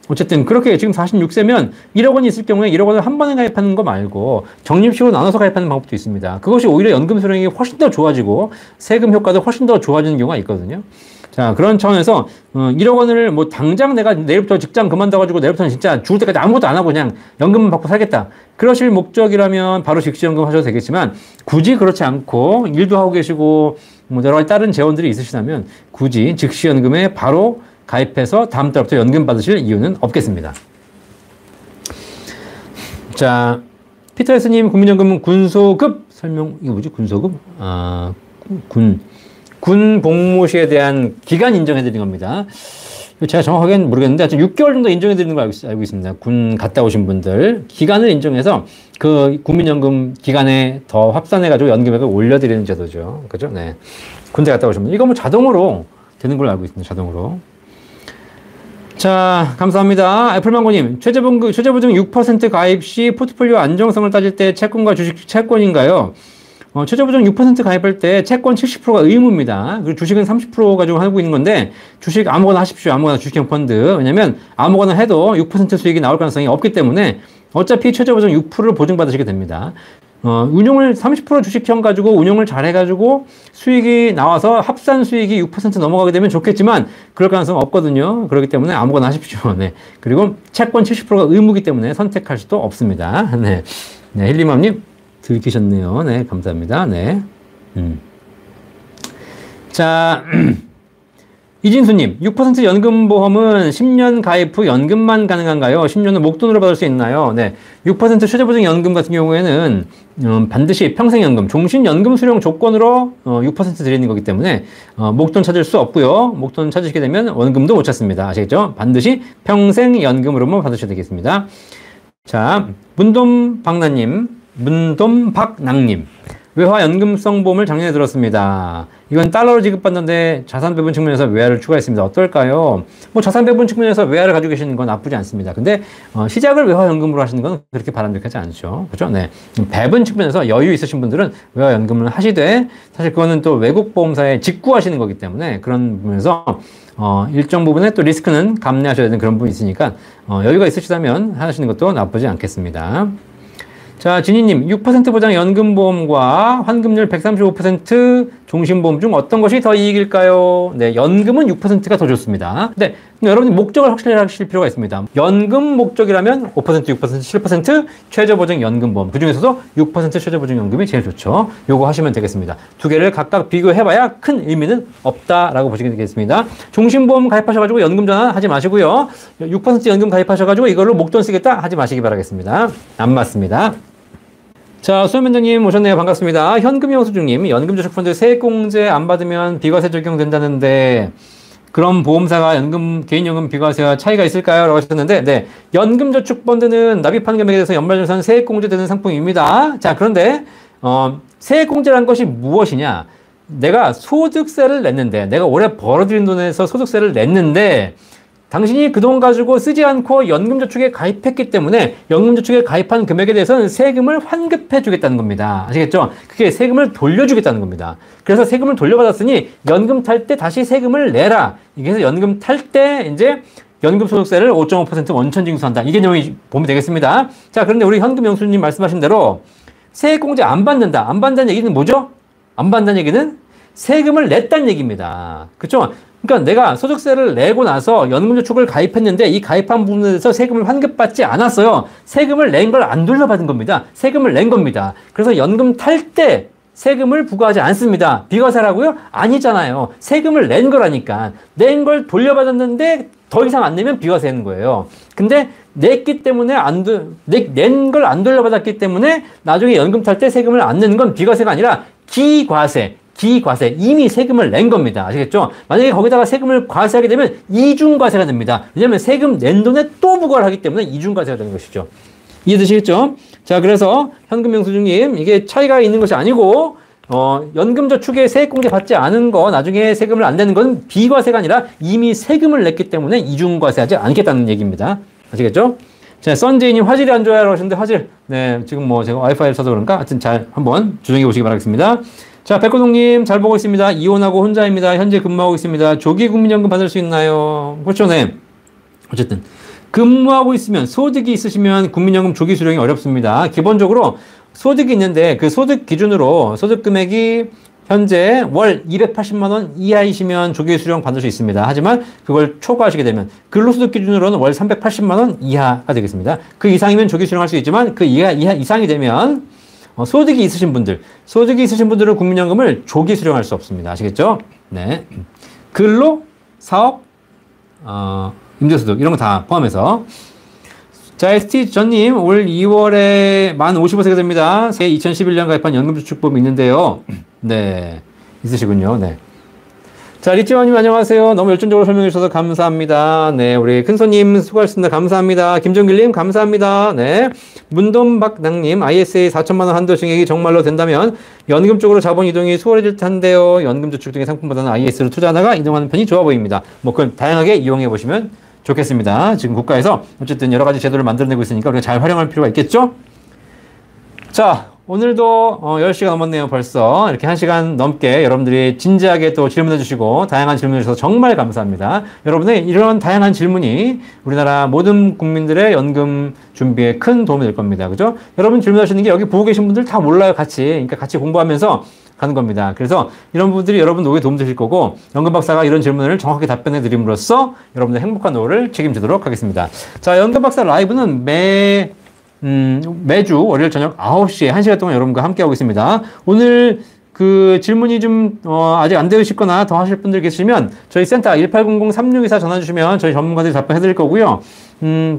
Speaker 1: 어쨌든 그렇게 지금 46세면 1억 원이 있을 경우에 1억 원을 한 번에 가입하는 거 말고 적립식으로 나눠서 가입하는 방법도 있습니다. 그것이 오히려 연금 수령이 훨씬 더 좋아지고 세금 효과도 훨씬 더 좋아지는 경우가 있거든요. 자, 그런 차원에서 1억 원을 뭐 당장 내가 내일부터 직장 그만둬가지고 내일부터는 진짜 죽을 때까지 아무것도 안 하고 그냥 연금만 받고 살겠다. 그러실 목적이라면 바로 직시연금 하셔도 되겠지만 굳이 그렇지 않고 일도 하고 계시고 뭐 여러 가지 다른 재원들이 있으시다면 굳이 직시연금에 바로 가입해서 다음 달부터 연금 받으실 이유는 없겠습니다. 자, 피터스님 국민연금은 군소급 설명, 이거 뭐지? 군소급? 군 복무시에 대한 기간 인정해드린 겁니다. 제가 정확하게는 모르겠는데, 하여튼 6개월 정도 인정해드리는 걸 알고 있습니다. 군 갔다 오신 분들. 기간을 인정해서 그 국민연금 기간에 더 합산해가지고 연금액을 올려드리는 제도죠. 그죠? 네. 군대 갔다 오신 분들. 이거 뭐 자동으로 되는 걸로 알고 있습니다. 자동으로. 자, 감사합니다. 애플망고님, 최저보증 6% 가입 시 포트폴리오 안정성을 따질 때 채권과 주식 채권인가요? 최저보증 6% 가입할 때 채권 70%가 의무입니다. 그리고 주식은 30% 가지고 하고 있는 건데, 주식 아무거나 하십시오. 아무거나 주식형 펀드. 왜냐면 아무거나 해도 6% 수익이 나올 가능성이 없기 때문에 어차피 최저보증 6%를 보증받으시게 됩니다. 운용을 30% 주식형 가지고 운용을 잘 해가지고 수익이 나와서 합산 수익이 6% 넘어가게 되면 좋겠지만 그럴 가능성은 없거든요. 그렇기 때문에 아무거나 하십시오. 네. 그리고 채권 70%가 의무이기 때문에 선택할 수도 없습니다. 네. 네. 힐리맘님 들키셨네요. 네. 감사합니다. 네. 자, 이진수님, 6% 연금보험은 10년 가입 후 연금만 가능한가요? 10년은 목돈으로 받을 수 있나요? 네. 6% 최저보증 연금 같은 경우에는 반드시 평생연금, 종신연금 수령 조건으로 6% 드리는 거기 때문에 목돈 찾을 수 없고요. 목돈 찾으시게 되면 원금도 못 찾습니다. 아시겠죠? 반드시 평생연금으로만 받으셔야 되겠습니다. 자, 문돔박낭님. 외화 연금성 보험을 작년에 들었습니다. 이건 달러로 지급받는데 자산 배분 측면에서 외화를 추가했습니다. 어떨까요? 뭐 자산 배분 측면에서 외화를 가지고 계시는 건 나쁘지 않습니다. 근데 시작을 외화 연금으로 하시는 건 그렇게 바람직하지 않죠. 그죠? 네. 배분 측면에서 여유 있으신 분들은 외화 연금을 하시되 사실 그거는 또 외국 보험사에 직구하시는 거기 때문에 그런 부분에서 일정 부분에 또 리스크는 감내하셔야 되는 그런 부분이 있으니까 여유가 있으시다면 하시는 것도 나쁘지 않겠습니다. 자, 진희님, 6% 보장 연금보험과 환급률 135% 종신보험 중 어떤 것이 더 이익일까요? 네, 연금은 6%가 더 좋습니다. 근데 여러분이 목적을 확실히 하실 필요가 있습니다. 연금 목적이라면 5%, 6%, 7% 최저보증 연금보험. 그 중에서도 6% 최저보증 연금이 제일 좋죠. 요거 하시면 되겠습니다. 두 개를 각각 비교해봐야 큰 의미는 없다라고 보시게 되겠습니다. 종신보험 가입하셔가지고 연금 전환 하지 마시고요. 6% 연금 가입하셔가지고 이걸로 목돈 쓰겠다 하지 마시기 바라겠습니다. 안 맞습니다. 자, 수현면장님 오셨네요. 반갑습니다. 현금영수증님, 연금저축펀드 세액공제 안 받으면 비과세 적용된다는데 그럼 보험사가 개인연금 비과세와 차이가 있을까요? 라고 하셨는데, 네. 연금저축펀드는 납입하는 금액에 대해서 연말정산 세액공제되는 상품입니다. 자, 그런데, 세액공제란 것이 무엇이냐? 내가 소득세를 냈는데, 내가 올해 벌어들인 돈에서 소득세를 냈는데, 당신이 그 돈 가지고 쓰지 않고 연금저축에 가입했기 때문에 연금저축에 가입한 금액에 대해서는 세금을 환급해 주겠다는 겁니다. 아시겠죠? 그게 세금을 돌려주겠다는 겁니다. 그래서 세금을 돌려받았으니 연금 탈 때 다시 세금을 내라. 이게 연금 탈 때 이제 연금소득세를 5.5% 원천 징수한다. 이 개념이 보면 되겠습니다. 자, 그런데 우리 현금영수님 말씀하신 대로 세액공제 안 받는다. 안 받는다는 얘기는 뭐죠? 안 받는다는 얘기는 세금을 냈다는 얘기입니다. 그렇죠? 그러니까 내가 소득세를 내고 나서 연금저축을 가입했는데 이 가입한 부분에서 세금을 환급받지 않았어요. 세금을 낸 걸 안 돌려받은 겁니다. 세금을 낸 겁니다. 그래서 연금 탈 때 세금을 부과하지 않습니다. 비과세라고요? 아니잖아요. 세금을 낸 거라니까. 낸 걸 돌려받았는데 더 이상 안 내면 비과세는 거예요. 근데 냈기 때문에 낸 걸 안 돌려받았기 때문에 나중에 연금 탈 때 세금을 안 내는 건 비과세가 아니라 기과세. 이미 세금을 낸 겁니다. 아시겠죠? 만약에 거기다가 세금을 과세하게 되면 이중과세가 됩니다. 왜냐하면 세금 낸 돈에 또 부과를 하기 때문에 이중과세가 되는 것이죠. 이해되시겠죠? 자, 그래서 현금영수증님, 이게 차이가 있는 것이 아니고 연금저축에 세액공제 받지 않은 거, 나중에 세금을 안 내는 건 비과세가 아니라 이미 세금을 냈기 때문에 이중과세하지 않겠다는 얘기입니다. 아시겠죠? 자, 썬제이님 화질이 안 좋아요 하셨는데 화질, 네, 지금 뭐 제가 와이파이를 써서 그런가? 하여튼 잘 한번 조정해 보시기 바라겠습니다. 자, 백호동님 잘 보고 있습니다. 이혼하고 혼자입니다. 현재 근무하고 있습니다. 조기 국민연금 받을 수 있나요? 그렇죠, 네. 어쨌든 근무하고 있으면 소득이 있으시면 국민연금 조기 수령이 어렵습니다. 기본적으로 소득이 있는데 그 소득 기준으로 소득 금액이 현재 월 280만 원 이하이시면 조기 수령 받을 수 있습니다. 하지만 그걸 초과하시게 되면 근로소득 기준으로는 월 380만 원 이하가 되겠습니다. 그 이상이면 조기 수령할 수 있지만 그 이상이 되면 소득이 있으신 분들은 국민연금을 조기 수령할 수 없습니다. 아시겠죠? 네. 근로, 사업, 임대소득 이런 거 다 포함해서. 자, ST 전님 올 2월에 만 55세가 됩니다. 2011년 가입한 연금저축보험이 있는데요. 네. 있으시군요. 네. 자, 리찌마님 안녕하세요. 너무 열정적으로 설명해 주셔서 감사합니다. 네, 우리 큰손님 수고하셨습니다. 감사합니다. 김정길님 감사합니다. 네, 문돈박당님 ISA 4천만 원 한도 증액이 정말로 된다면 연금 쪽으로 자본 이동이 수월해질 텐데요. 연금 저축 등의 상품보다는 IS로 투자하다가 이동하는 편이 좋아 보입니다. 뭐 그건 다양하게 이용해 보시면 좋겠습니다. 지금 국가에서 어쨌든 여러 가지 제도를 만들어내고 있으니까 우리가 잘 활용할 필요가 있겠죠? 자, 오늘도 10시가 넘었네요, 벌써. 이렇게 1시간 넘게 여러분들이 진지하게 또 질문해 주시고, 다양한 질문을 주셔서 정말 감사합니다. 여러분의 이런 다양한 질문이 우리나라 모든 국민들의 연금 준비에 큰 도움이 될 겁니다. 그죠? 여러분 질문하시는 게 여기 보고 계신 분들 다 몰라요, 같이. 그러니까 같이 공부하면서 가는 겁니다. 그래서 이런 분들이 여러분 노후에 도움 되실 거고, 연금 박사가 이런 질문을 정확하게 답변해 드림으로써 여러분의 행복한 노후를 책임지도록 하겠습니다. 자, 연금 박사 라이브는 매주 월요일 저녁 9시에 1시간 동안 여러분과 함께하고 있습니다. 오늘 그 질문이 좀, 아직 안 되시거나 더 하실 분들 계시면 저희 센터 1800-3624 전화 주시면 저희 전문가들이 답변해 드릴 거고요.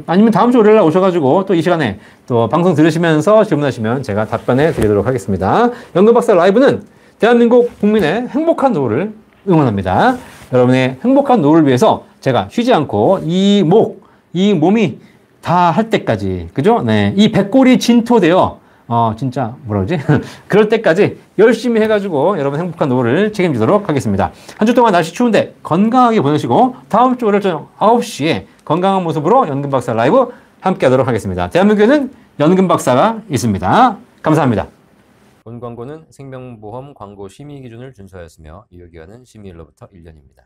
Speaker 1: 아니면 다음 주 월요일 날 오셔가지고 또 이 시간에 또 방송 들으시면서 질문하시면 제가 답변해 드리도록 하겠습니다. 연금박사 라이브는 대한민국 국민의 행복한 노후를 응원합니다. 여러분의 행복한 노후를 위해서 제가 쉬지 않고 이 몸이 다 할 때까지, 그죠? 네. 이 백골이 진토되어, 진짜, 뭐라 그러지? 그럴 때까지 열심히 해가지고 여러분 행복한 노후를 책임지도록 하겠습니다. 한 주 동안 날씨 추운데 건강하게 보내시고, 다음 주 월요일 저녁 9시에 건강한 모습으로 연금박사 라이브 함께 하도록 하겠습니다. 대한민국에는 연금박사가 있습니다. 감사합니다. 본 광고는 생명보험 광고 심의 기준을 준수하였으며, 유효기간은 심의일로부터 1년입니다.